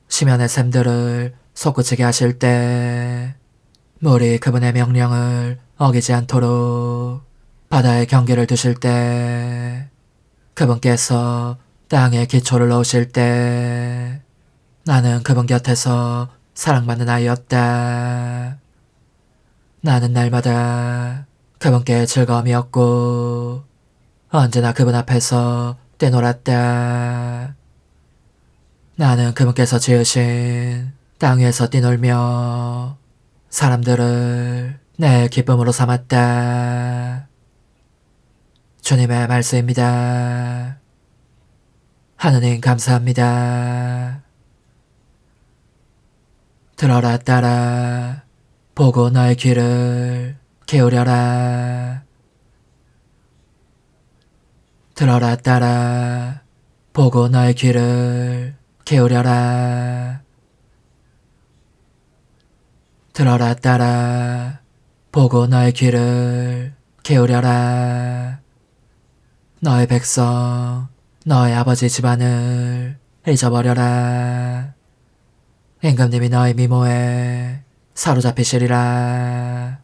심연의 샘들을 솟구치게 하실 때 물이 그분의 명령을 어기지 않도록 바다에 경계를 두실 때, 그분께서 땅에 기초를 넣으실 때 나는 그분 곁에서 사랑받는 아이였다. 나는 날마다 그분께 즐거움이었고 언제나 그분 앞에서 뛰놀았다. 나는 그분께서 지으신 땅 위에서 뛰놀며 사람들을 내 기쁨으로 삼았다. 주님의 말씀입니다. 하느님 감사합니다. 들어라 따라 보고 너의 귀를 기울여라. 들어라 따라 보고 너의 귀를 기울여라. 들어라 따라 보고 너의 귀를 기울여라. 너의 백성 너의 아버지 집안을 잊어버려라. 임금님이 너의 미모에 사로잡히시리라.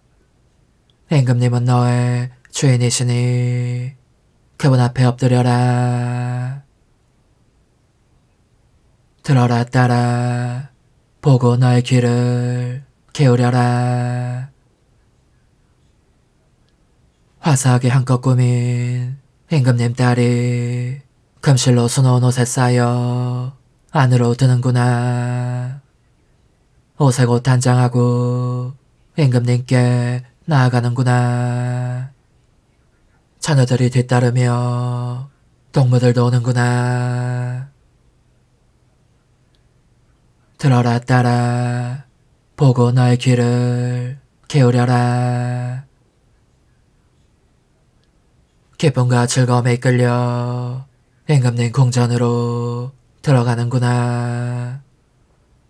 임금님은 너의 주인이시니 그분 앞에 엎드려라. 들어라 따라 보고 너의 귀를 기울여라. 화사하게 한껏 꾸민 임금님 딸이 금실로 수놓은 옷에 쌓여 안으로 드는구나. 옷에 곧 단장하고 임금님께 나아가는구나. 처녀들이 뒤따르며 동무들도 오는구나. 들어라 따라 보고 너의 귀를 기울여라. 기쁨과 즐거움에 이끌려 임금님 궁전으로 들어가는구나.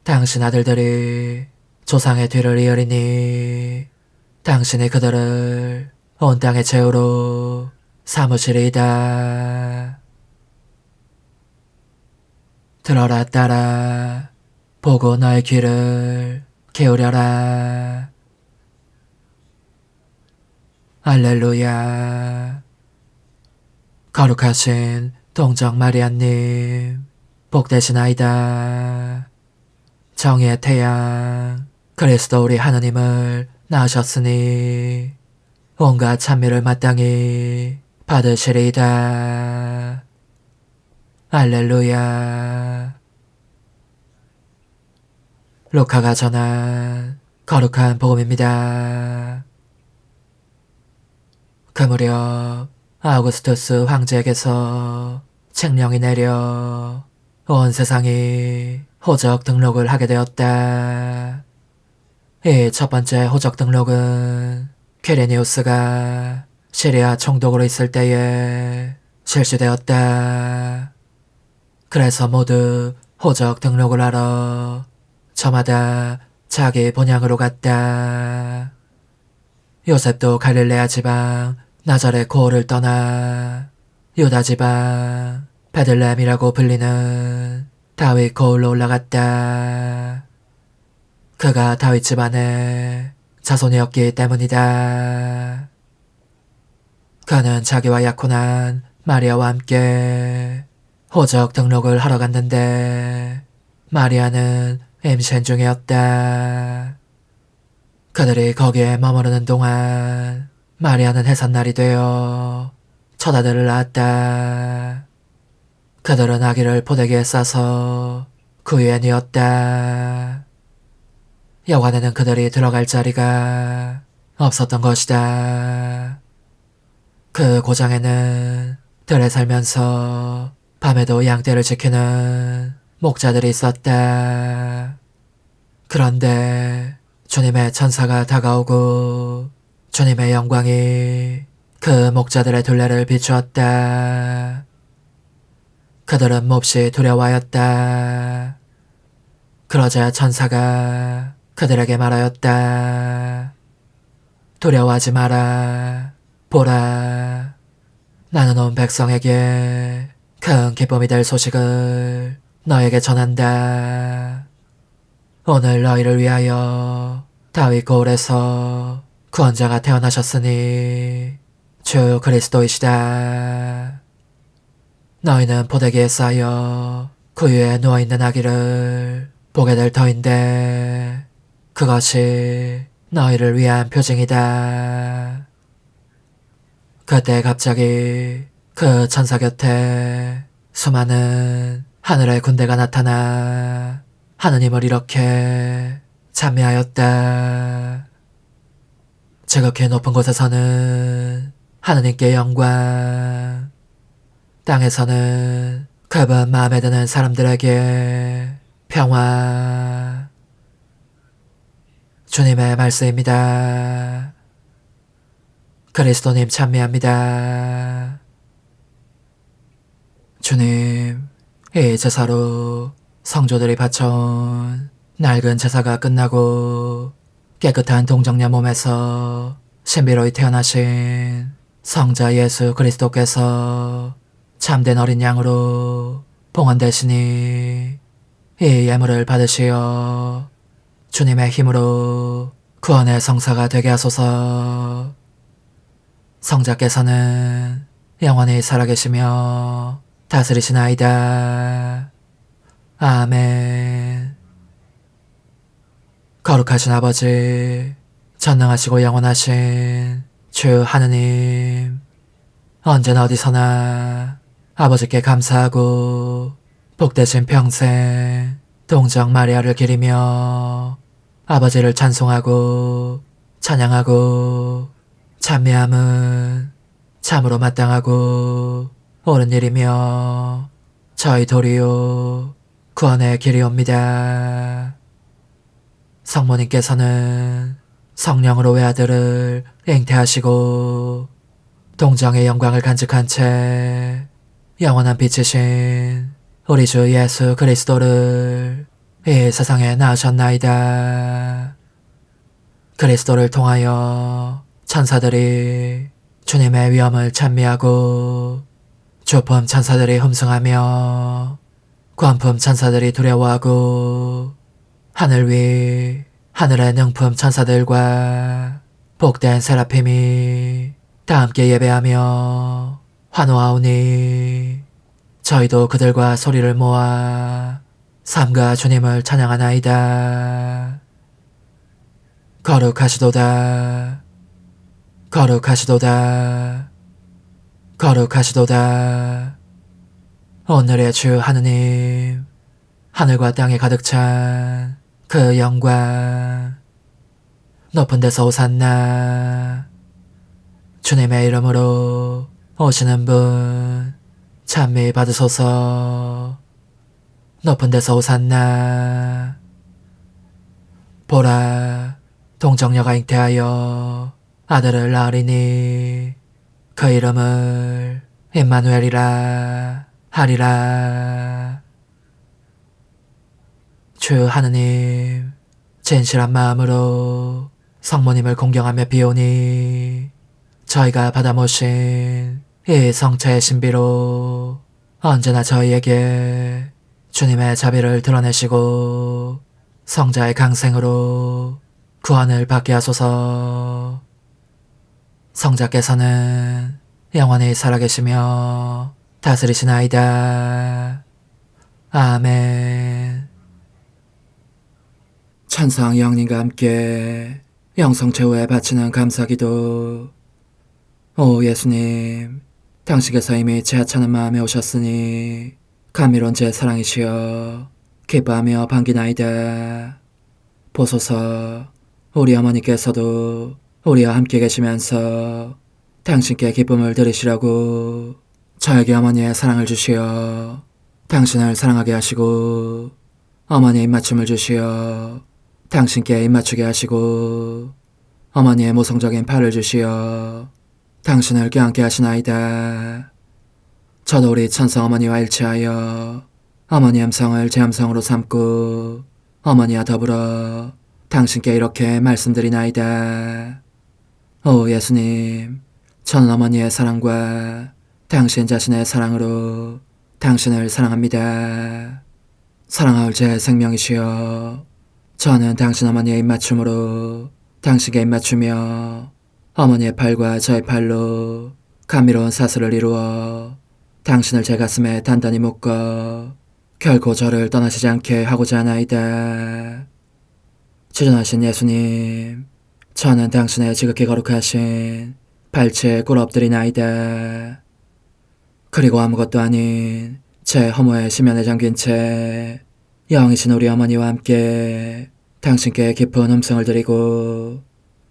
당신 아들들이 조상의 뒤를 이으리니 당신이 그들을 온 땅의 제후로 삼으시리이다. 들어라 따라 보고 너의 귀를 기울여라. 할렐루야. 거룩하신 동정 마리아님, 복되신 아이다. 정의의 태양 그리스도 우리 하느님을 낳으셨으니 온갖 찬미를 마땅히 받으시리이다. 할렐루야. 루카가 전한 거룩한 복음입니다. 그 무렵 아우구스투스 황제에게서 칙령이 내려 온 세상이 호적 등록을 하게 되었다. 이 첫 번째 호적 등록은 퀴리니우스가 시리아 총독으로 있을 때에 실시되었다. 그래서 모두 호적 등록을 하러 저마다 자기 본향으로 갔다. 요셉도 갈릴레아 지방 나자렛 고을을 떠나 유다 지방 베들레헴이라고 불리는 다윗 고을로 올라갔다. 그가 다윗 집안의 자손이었기 때문이다. 그는 자기와 약혼한 마리아와 함께 호적 등록을 하러 갔는데 마리아는 임신 중이었다. 그들이 거기에 머무르는 동안 마리아는 해산날이 되어 첫 아들을 낳았다. 그들은 아기를 포대기에 싸서 그 위에 뉘었다. 여관에는 그들이 들어갈 자리가 없었던 것이다. 그 고장에는 들에 살면서 밤에도 양떼를 지키는 목자들이 있었다. 그런데 주님의 천사가 다가오고 주님의 영광이 그 목자들의 둘레를 비추었다. 그들은 몹시 두려워하였다. 그러자 천사가 그들에게 말하였다. 두려워하지 마라. 보라, 나는 온 백성에게 큰 기쁨이 될 소식을 너에게 전한다. 오늘 너희를 위하여 다윗 고을에서 구원자가 태어나셨으니 주 그리스도이시다. 너희는 포대기에 쌓여 구유에 누워있는 아기를 보게 될 터인데 그것이 너희를 위한 표징이다. 그때 갑자기 그 천사 곁에 수많은 하늘의 군대가 나타나 하느님을 이렇게 찬미하였다. 지극히 높은 곳에서는 하느님께 영광, 땅에서는 그분 마음에 드는 사람들에게 평화. 주님의 말씀입니다. 그리스도님 찬미합니다. 주님, 이 제사로 성조들이 바쳐온 낡은 제사가 끝나고 깨끗한 동정녀 몸에서 신비로이 태어나신 성자 예수 그리스도께서 참된 어린 양으로 봉헌되시니 이 예물을 받으시어 주님의 힘으로 구원의 성사가 되게 하소서. 성자께서는 영원히 살아계시며 다스리시나이다. 아멘. 거룩하신 아버지, 전능하시고 영원하신 주 하느님, 언제나 어디서나 아버지께 감사하고 복되신 평생 동정 마리아를 기리며 아버지를 찬송하고 찬양하고 찬미함은 참으로 마땅하고 옳은 일이며 저희 도리요 구원의 길이옵니다. 성모님께서는 성령으로 외아들을 잉태하시고 동정의 영광을 간직한 채 영원한 빛이신 우리 주 예수 그리스도를 이 세상에 낳으셨나이다. 그리스도를 통하여 천사들이 주님의 위엄을 찬미하고 주품 천사들이 흠숭하며 권품 천사들이 두려워하고 하늘 위 하늘의 능품 천사들과 복된 세라핌이 다 함께 예배하며 환호하오니 저희도 그들과 소리를 모아 삼가 주님을 찬양하나이다. 거룩하시도다. 거룩하시도다. 거룩하시도다. 오늘의 주 하느님, 하늘과 땅에 가득 찬 그 영광, 높은 데서 오산나. 주님의 이름으로 오시는 분 찬미 받으소서. 높은 데서 오산나. 보라, 동정녀가 잉태하여 아들을 낳으리니 그 이름을 임마누엘이라 하리라. 주 하느님, 진실한 마음으로 성모님을 공경하며 비오니 저희가 받아 모신 이 성체의 신비로 언제나 저희에게 주님의 자비를 드러내시고 성자의 강생으로 구원을 받게 하소서. 성자께서는 영원히 살아계시며 다스리시나이다. 아멘. 찬상 영님과 함께 영성 최후에 바치는 감사기도. 오 예수님, 당신께서 이미 제 하찮은 마음에 오셨으니 감미로운 제 사랑이시여 기뻐하며 반기나이다. 보소서, 우리 어머니께서도 우리와 함께 계시면서 당신께 기쁨을 들으시라고 저에게 어머니의 사랑을 주시어 당신을 사랑하게 하시고 어머니의 입맞춤을 주시어 당신께 입맞추게 하시고 어머니의 모성적인 팔을 주시어 당신을 껴안게 하시나이다. 저도 우리 천성 어머니와 일치하여 어머니 음성을 제 음성으로 삼고 어머니와 더불어 당신께 이렇게 말씀드리나이다. 오 예수님, 저는 어머니의 사랑과 당신 자신의 사랑으로 당신을 사랑합니다. 사랑하올 제 생명이시여, 저는 당신 어머니의 입맞춤으로 당신께 입맞추며 어머니의 팔과 저의 팔로 감미로운 사슬을 이루어 당신을 제 가슴에 단단히 묶어 결코 저를 떠나시지 않게 하고자 하나이다. 주전하신 예수님, 저는 당신의 지극히 거룩하신 발치에 꿇어 엎드리나이다. 그리고 아무것도 아닌 제 허무의 심연에 잠긴 채 영이신 우리 어머니와 함께 당신께 깊은 음성을 드리고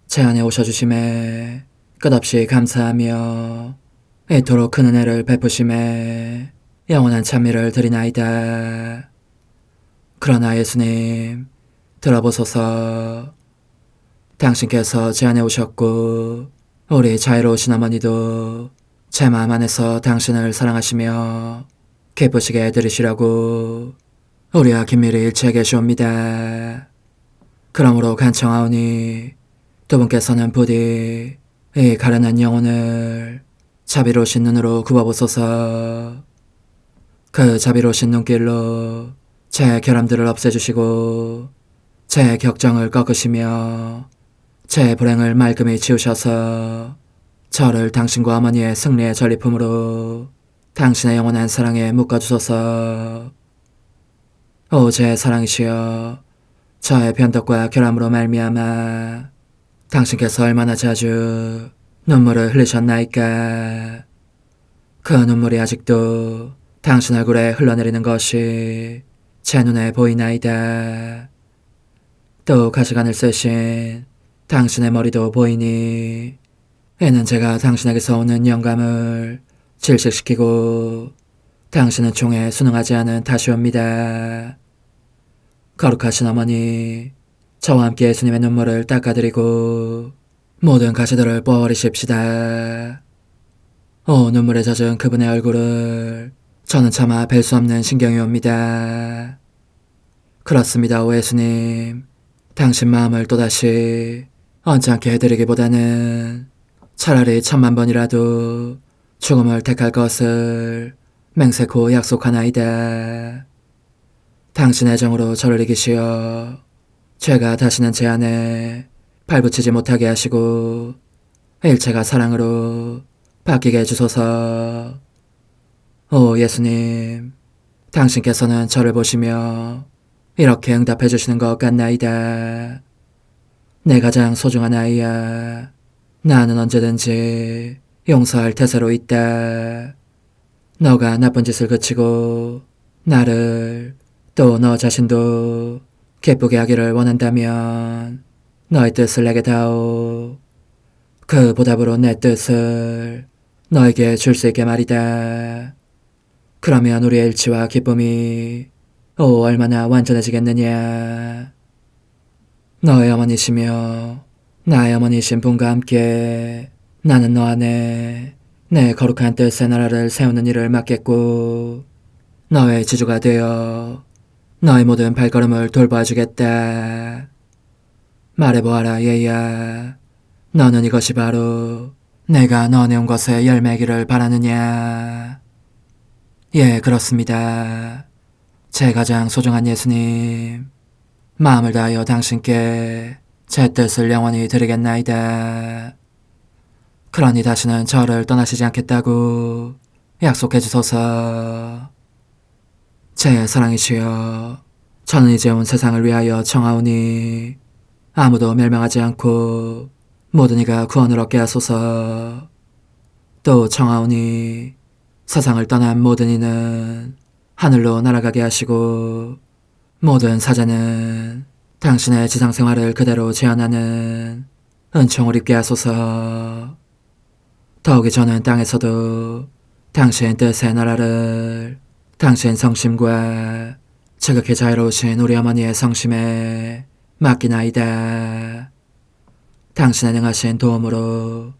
제 안에 오셔주심에 끝없이 감사하며 이토록 큰 은혜를 베푸심에 영원한 찬미를 드리나이다. 그러나 예수님, 들어보소서. 당신께서 제 안에 오셨고 우리 자유로우신 어머니도 제 마음 안에서 당신을 사랑하시며 기쁘시게 들으시려고 우리와 긴밀히 일치해 계시옵니다. 그러므로 간청하오니 두 분께서는 부디 이 가련한 영혼을 자비로우신 눈으로 굽어보소서. 그 자비로우신 눈길로 제 결함들을 없애주시고 제 격정을 꺾으시며 제 불행을 말끔히 지우셔서 저를 당신과 어머니의 승리의 전리품으로 당신의 영원한 사랑에 묶어주소서. 오 제 사랑이시여, 저의 변덕과 결함으로 말미암아 당신께서 얼마나 자주 눈물을 흘리셨나이까. 그 눈물이 아직도 당신 얼굴에 흘러내리는 것이 제 눈에 보이나이다. 또 가시관을 쓰신 당신의 머리도 보이니 이는 제가 당신에게서 오는 영감을 질식시키고 당신은 총에 순응하지 않은 탓이옵니다. 거룩하신 어머니, 저와 함께 예수님의 눈물을 닦아드리고 모든 가시들을 뽑아버리십시다. 오 눈물에 젖은 그분의 얼굴을 저는 차마 뵐 수 없는 신경이 옵니다. 그렇습니다. 오 예수님, 당신 마음을 또다시 언짢게 해드리기보다는 차라리 1000,000번이라도 죽음을 택할 것을 맹세코 약속하나이다. 당신 애정으로 저를 이기시어 죄가 다시는 제 안에 발붙이지 못하게 하시고 일체가 사랑으로 바뀌게 해주소서. 오 예수님, 당신께서는 저를 보시며 이렇게 응답해 주시는 것 같나이다. 내 가장 소중한 아이야, 나는 언제든지 용서할 태세로 있다. 너가 나쁜 짓을 그치고 나를 또 너 자신도 기쁘게 하기를 원한다면 너의 뜻을 내게 다오. 그 보답으로 내 뜻을 너에게 줄 수 있게 말이다. 그러면 우리의 일치와 기쁨이 얼마나 완전해지겠느냐. 너의 어머니시며 나의 어머니신 분과 함께 나는 너 안에 내 거룩한 뜻의 나라를 세우는 일을 맡겠고 너의 지주가 되어 너의 모든 발걸음을 돌봐주겠다. 말해보아라 얘야, 너는 이것이 바로 내가 너네 온 것의 열매기를 바라느냐. 예, 그렇습니다. 제 가장 소중한 예수님, 마음을 다하여 당신께 제 뜻을 영원히 드리겠나이다. 그러니 다시는 저를 떠나시지 않겠다고 약속해 주소서. 제 사랑이시여, 저는 이제 온 세상을 위하여 청하오니 아무도 멸망하지 않고 모든 이가 구원을 얻게 하소서. 또 청하오니 세상을 떠난 모든 이는 하늘로 날아가게 하시고 모든 사자는 당신의 지상생활을 그대로 재현하는 은총을 입게 하소서. 더욱이 저는 땅에서도 당신 뜻의 나라를 당신 성심과 지극히 자유로우신 우리 어머니의 성심에 맡기나이다. 당신의 능하신 도움으로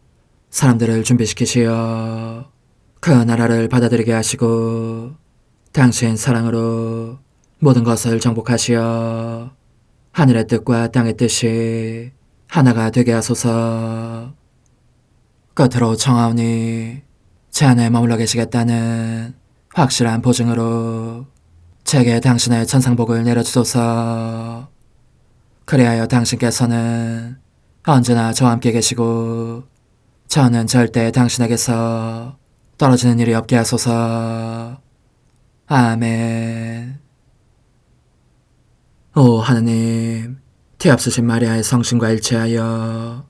사람들을 준비시키시어 그 나라를 받아들이게 하시고 당신 사랑으로 모든 것을 정복하시어 하늘의 뜻과 땅의 뜻이 하나가 되게 하소서. 끝으로 청하오니 제 안에 머물러 계시겠다는 확실한 보증으로 제게 당신의 천상복을 내려주소서. 그리하여 당신께서는 언제나 저와 함께 계시고 저는 절대 당신에게서 떨어지는 일이 없게 하소서. 아멘. 오 하느님, 티없으신 마리아의 성신과 일치하여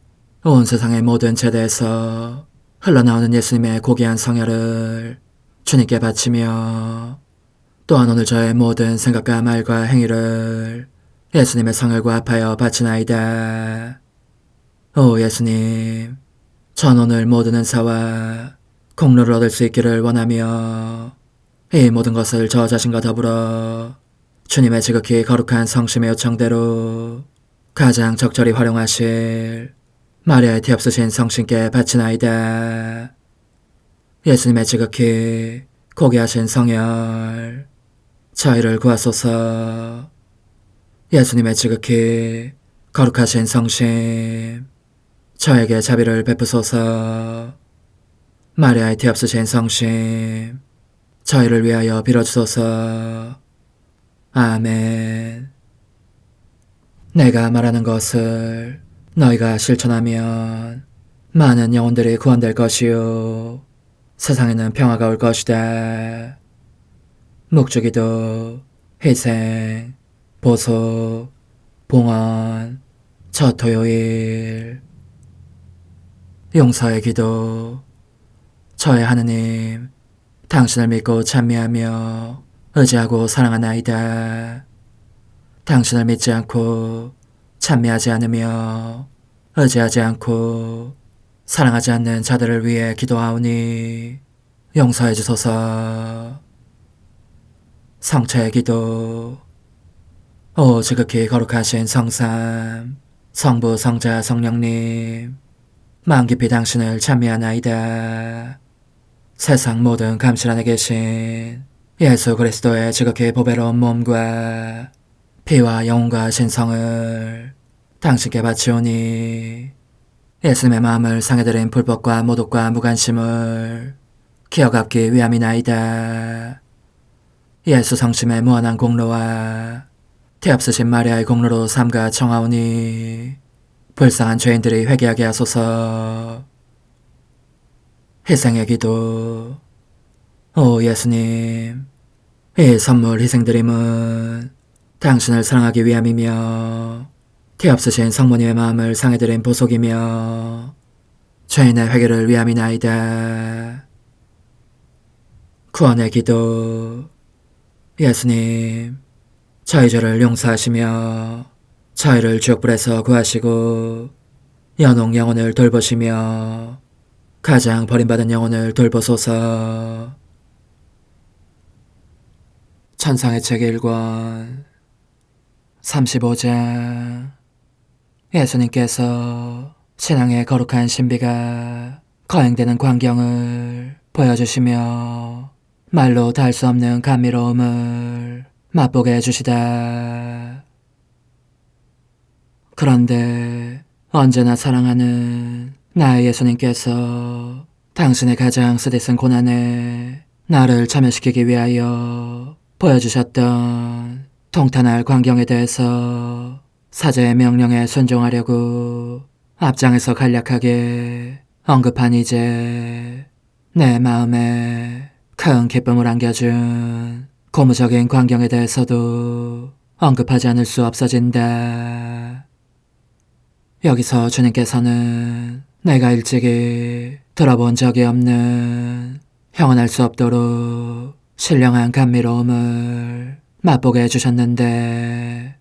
온 세상의 모든 제대에서 흘러나오는 예수님의 고귀한 성혈을 주님께 바치며 또한 오늘 저의 모든 생각과 말과 행위를 예수님의 성혈과 합하여 바치나이다. 오 예수님, 전 오늘 모든 은사와 공로를 얻을 수 있기를 원하며 이 모든 것을 저 자신과 더불어 주님의 지극히 거룩한 성심의 요청대로 가장 적절히 활용하실 마리아의 티없으신 성신께 바치나이다. 예수님의 지극히 고귀하신 성혈, 저희를 구하소서. 예수님의 지극히 거룩하신 성심, 저에게 자비를 베푸소서. 마리아의 티없으신 성심, 저희를 위하여 빌어주소서. 아멘. 내가 말하는 것을 너희가 실천하면 많은 영혼들이 구원될 것이요 세상에는 평화가 올 것이다. 묵주기도, 희생, 보속, 봉헌, 첫 토요일. 용서의 기도. 저의 하느님, 당신을 믿고 찬미하며 의지하고 사랑하나이다. 당신을 믿지 않고 찬미하지 않으며 의지하지 않고 사랑하지 않는 자들을 위해 기도하오니 용서해 주소서. 성체의 기도. 오 지극히 거룩하신 성삼, 성부, 성자, 성령님, 마음 깊이 당신을 찬미하나이다. 세상 모든 감실 안에 계신 예수 그리스도의 지극히 보배로운 몸과 피와 영혼과 신성을 당신께 바치오니 예수님의 마음을 상해드린 불법과 모독과 무관심을 기어갚기 위함이나이다. 예수 성심의 무한한 공로와 티없으신 마리아의 공로로 삼가 청하오니 불쌍한 죄인들이 회개하게 하소서. 희생의 기도. 오 예수님, 이 선물 희생드림은 당신을 사랑하기 위함이며 티없으신 성모님의 마음을 상해드린 보속이며 죄인의 회개를 위함이나이다. 구원의 기도. 예수님, 저희 죄를 용서하시며 저희를 지옥불에서 구하시고 연옥 영혼을 돌보시며 가장 버림받은 영혼을 돌보소서. 천상의 책 1권 35장. 예수님께서 신앙의 거룩한 신비가 거행되는 광경을 보여주시며 말로 다 할 수 없는 감미로움을 맛보게 해주시다. 그런데 언제나 사랑하는 나의 예수님께서 당신의 가장 쓰디쓴 고난에 나를 참여시키기 위하여 보여주셨던 통탄할 광경에 대해서 사제의 명령에 순종하려고 앞장에서 간략하게 언급한 이제 내 마음에 큰 기쁨을 안겨준 고무적인 광경에 대해서도 언급하지 않을 수 없어진다. 여기서 주님께서는 내가 일찍이 들어본 적이 없는 형언할 수 없도록 신령한 감미로움을 맛보게 해주셨는데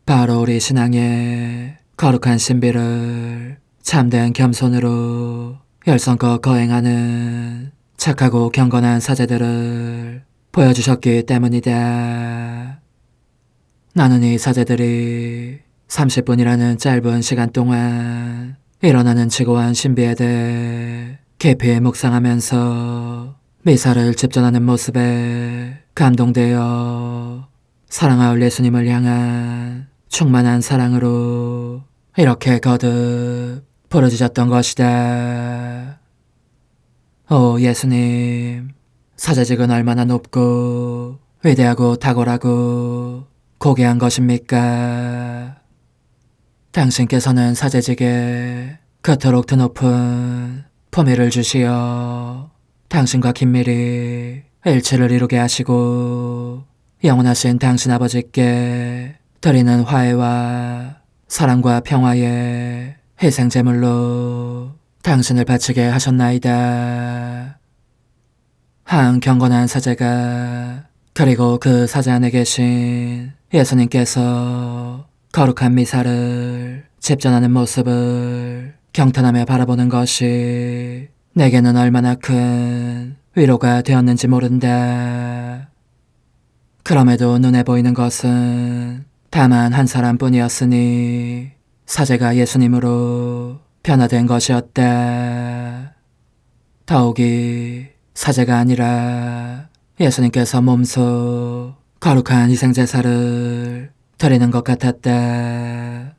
바로 우리 신앙의 거룩한 신비를 참된 겸손으로 열성껏 거행하는 착하고 경건한 사제들을 보여주셨기 때문이다. 나는 이 사제들이 30분이라는 짧은 시간 동안 일어나는 지고한 신비에 대해 깊이 묵상하면서 미사를 집전하는 모습에 감동되어 사랑하올 예수님을 향한 충만한 사랑으로 이렇게 거듭 부르짖었던 것이다. 오 예수님, 사제직은 얼마나 높고 위대하고 탁월하고 고귀한 것입니까? 당신께서는 사제직에 그토록 드높은 품위를 주시어 당신과 긴밀히 일치를 이루게 하시고 영원하신 당신 아버지께 드리는 화해와 사랑과 평화의 희생제물로 당신을 바치게 하셨나이다. 한 경건한 사제가 그리고 그 사제 안에 계신 예수님께서 거룩한 미사를 집전하는 모습을 경탄하며 바라보는 것이 내게는 얼마나 큰 위로가 되었는지 모른다. 그럼에도 눈에 보이는 것은 다만 한 사람뿐이었으니 사제가 예수님으로 변화된 것이었다. 더욱이 사제가 아니라 예수님께서 몸소 거룩한 희생제사를 드리는 것 같았다.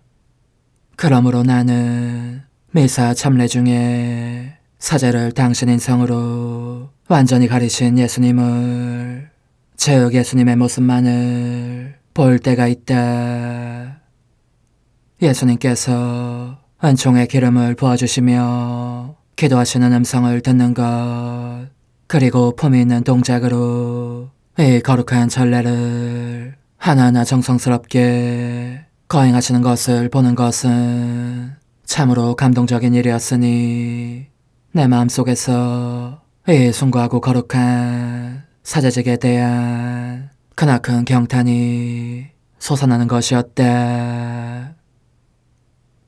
그러므로 나는 미사 참례 중에 사제를 당신 인성으로 완전히 가리신 예수님을, 즉 예수님의 모습만을 볼 때가 있다. 예수님께서 은총의 기름을 부어주시며 기도하시는 음성을 듣는 것, 그리고 품위 있는 동작으로 이 거룩한 전례를 하나하나 정성스럽게 거행하시는 것을 보는 것은 참으로 감동적인 일이었으니 내 마음속에서 이 숭고하고 거룩한 사제직에 대한 크나큰 경탄이 솟아나는 것이었다.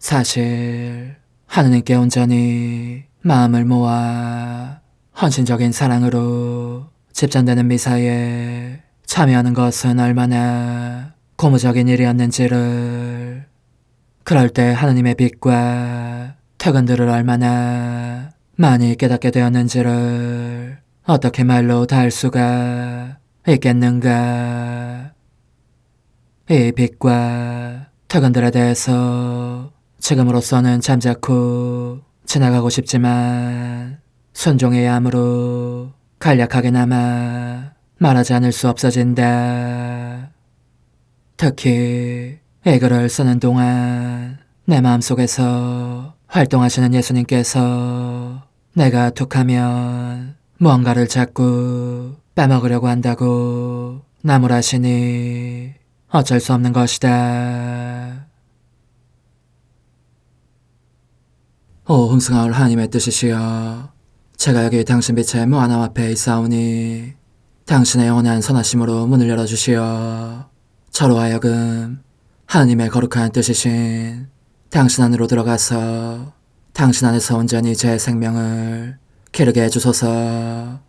사실 하느님께 온전히 마음을 모아 헌신적인 사랑으로 집전되는 미사에 참여하는 것은 얼마나 고무적인 일이었는지를, 그럴 때 하느님의 빛과 특은들을 얼마나 많이 깨닫게 되었는지를 어떻게 말로 다 할 수가 있겠는가. 이 빛과 특은들에 대해서 지금으로서는 잠자코 지나가고 싶지만 순종의 암으로 간략하게나마 말하지 않을 수 없어진다. 특히 이 글을 쓰는 동안 내 마음속에서 활동하시는 예수님께서 내가 툭하면 무언가를 자꾸 빼먹으려고 한다고 나무라시니 어쩔 수 없는 것이다. 오 흥승하올 하나님의 뜻이시여, 제가 여기 당신 빛의 무한함 앞에 있사오니 당신의 영원한 선하심으로 문을 열어주시어 저로 하여금 하나님의 거룩한 뜻이신 당신 안으로 들어가서 당신 안에서 온전히 제 생명을 기르게 해주소서.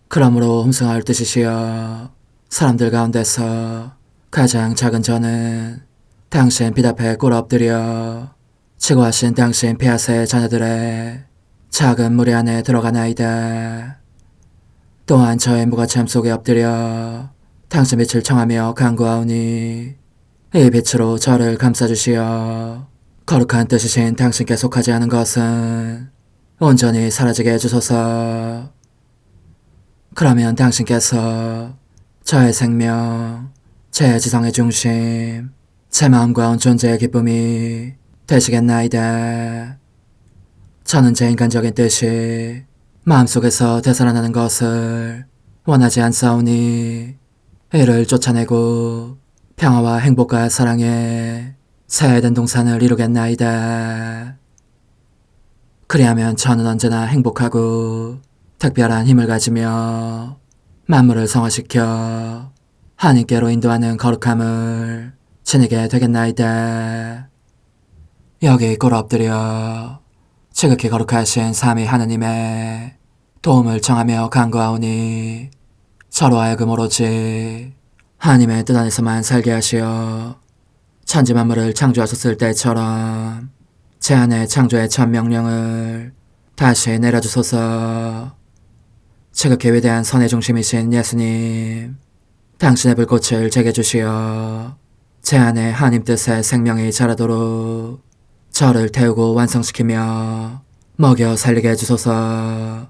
그러므로 흠승하올 뜻이시여, 사람들 가운데서 가장 작은 저는 당신 빛 앞에 꿇어 엎드려 지고하신 당신 폐하세 자녀들의 작은 무리 안에 들어가나이다. 또한 저의 무가참 속에 엎드려 당신 빛을 청하며 간구하오니 이 빛으로 저를 감싸주시어 거룩한 뜻이신 당신께 속하지 않은 것은 온전히 사라지게 해주소서. 그러면 당신께서 저의 생명, 제 지성의 중심, 제 마음과 온 존재의 기쁨이 되시겠나이다. 저는 제 인간적인 뜻이 마음속에서 되살아나는 것을 원하지 않사오니 이를 쫓아내고 평화와 행복과 사랑의 새해된 동산을 이루겠나이다. 그리하면 저는 언제나 행복하고 특별한 힘을 가지며 만물을 성화시켜 하나님께로 인도하는 거룩함을 지니게 되겠나이다. 여기 꿇어 엎드려 지극히 거룩하신 삼위 하느님의 도움을 청하며 간구하오니 저로 하여금 오로지 하나님의 뜻 안에서만 살게 하시어 천지 만물을 창조하셨을 때처럼 제 안에 창조의 첫 명령을 다시 내려주소서. 지극히 위대한 선의 중심이신 예수님, 당신의 불꽃을 제게 주시어 제 안에 하나님 뜻의 생명이 자라도록 저를 태우고 완성시키며 먹여 살리게 해주소서.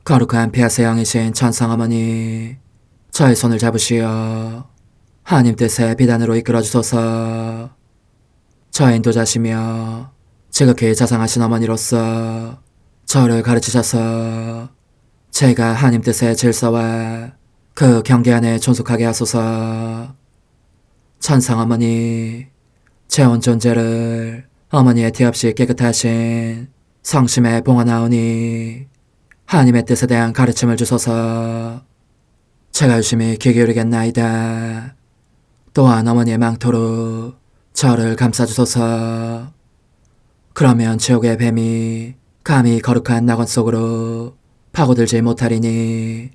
거룩한 피아스의 영이신 천상어머니, 저의 손을 잡으시어 하나님 뜻의 비단으로 이끌어주소서. 저의 인도자시며 지극히 자상하신 어머니로서 저를 가르치셔서 제가 하나님 뜻의 질서와 그 경계 안에 존속하게 하소서. 천상어머니, 제 온 존재를 어머니의 티 없이 깨끗하신 성심에 봉헌하오니 하나님의 뜻에 대한 가르침을 주소서. 제가 열심히 귀 기울이겠나이다. 또한 어머니의 망토로 저를 감싸주소서. 그러면 지옥의 뱀이 감히 거룩한 낙원 속으로 파고들지 못하리니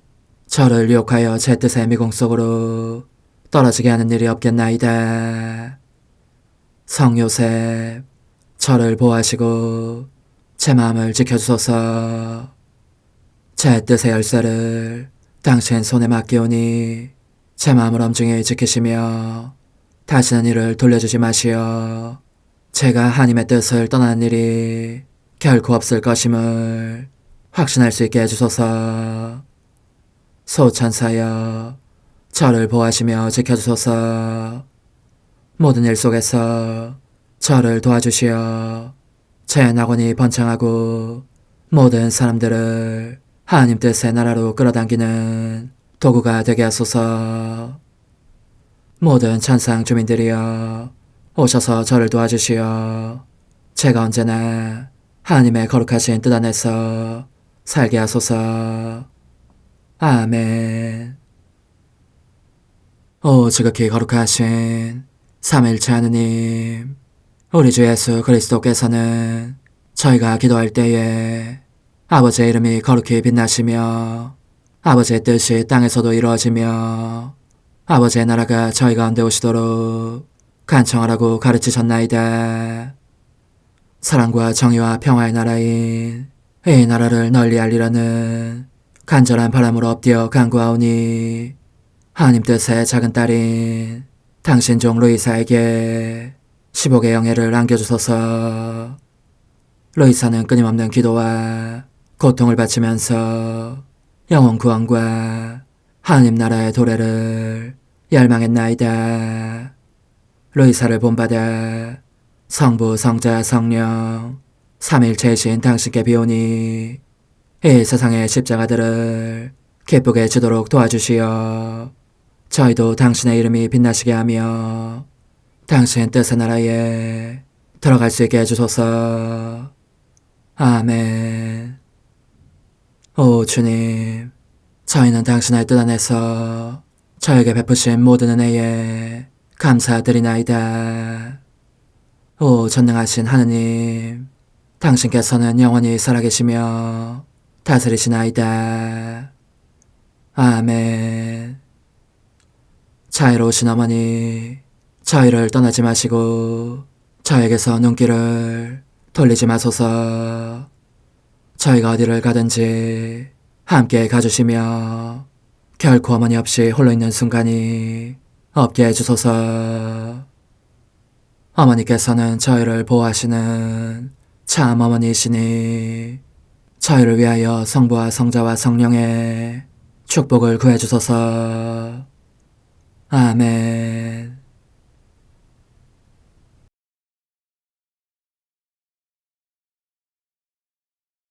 저를 유혹하여 제 뜻의 미궁 속으로 떨어지게 하는 일이 없겠나이다. 성요셉, 저를 보호하시고 제 마음을 지켜주소서. 제 뜻의 열쇠를 당신 손에 맡기오니 제 마음을 엄중히 지키시며 다시는 이를 돌려주지 마시어 제가 하나님의 뜻을 떠나는 일이 결코 없을 것임을 확신할 수 있게 해주소서. 소천사여, 저를 보호하시며 지켜주소서. 모든 일 속에서 저를 도와주시어 제 낙원이 번창하고 모든 사람들을 하나님 뜻의 나라로 끌어당기는 도구가 되게 하소서. 모든 천상 주민들이여, 오셔서 저를 도와주시어 제가 언제나 하나님의 거룩하신 뜻 안에서 살게 하소서. 아멘. 오 지극히 거룩하신 삼위일체 하느님, 우리 주 예수 그리스도께서는 저희가 기도할 때에 아버지의 이름이 거룩히 빛나시며 아버지의 뜻이 땅에서도 이루어지며 아버지의 나라가 저희 가운데 오시도록 간청하라고 가르치셨나이다. 사랑과 정의와 평화의 나라인 이 나라를 널리 알리라는 간절한 바람으로 엎드려 간구하오니 하나님 뜻의 작은 딸인 당신 종 루이사에게 10억의 영예를 안겨주소서. 루이사는 끊임없는 기도와 고통을 바치면서 영혼 구원과 하나님 나라의 도래를 열망했나이다. 루이사를 본받아 성부, 성자, 성령 삼위일체이신 당신께 비오니 이 세상의 십자가들을 기쁘게 지도록 도와주시어 저희도 당신의 이름이 빛나시게 하며 당신 뜻의 나라에 들어갈 수 있게 해주소서. 아멘. 오 주님, 저희는 당신의 뜻 안에서 저에게 베푸신 모든 은혜에 감사드리나이다. 오 전능하신 하느님, 당신께서는 영원히 살아계시며 다스리시나이다. 아멘. 자애로우신 어머니, 저희를 떠나지 마시고 저에게서 눈길을 돌리지 마소서. 저희가 어디를 가든지 함께 가주시며 결코 어머니 없이 홀로 있는 순간이 없게 해주소서. 어머니께서는 저희를 보호하시는 참 어머니이시니 저희를 위하여 성부와 성자와 성령의 축복을 구해주소서. 아멘.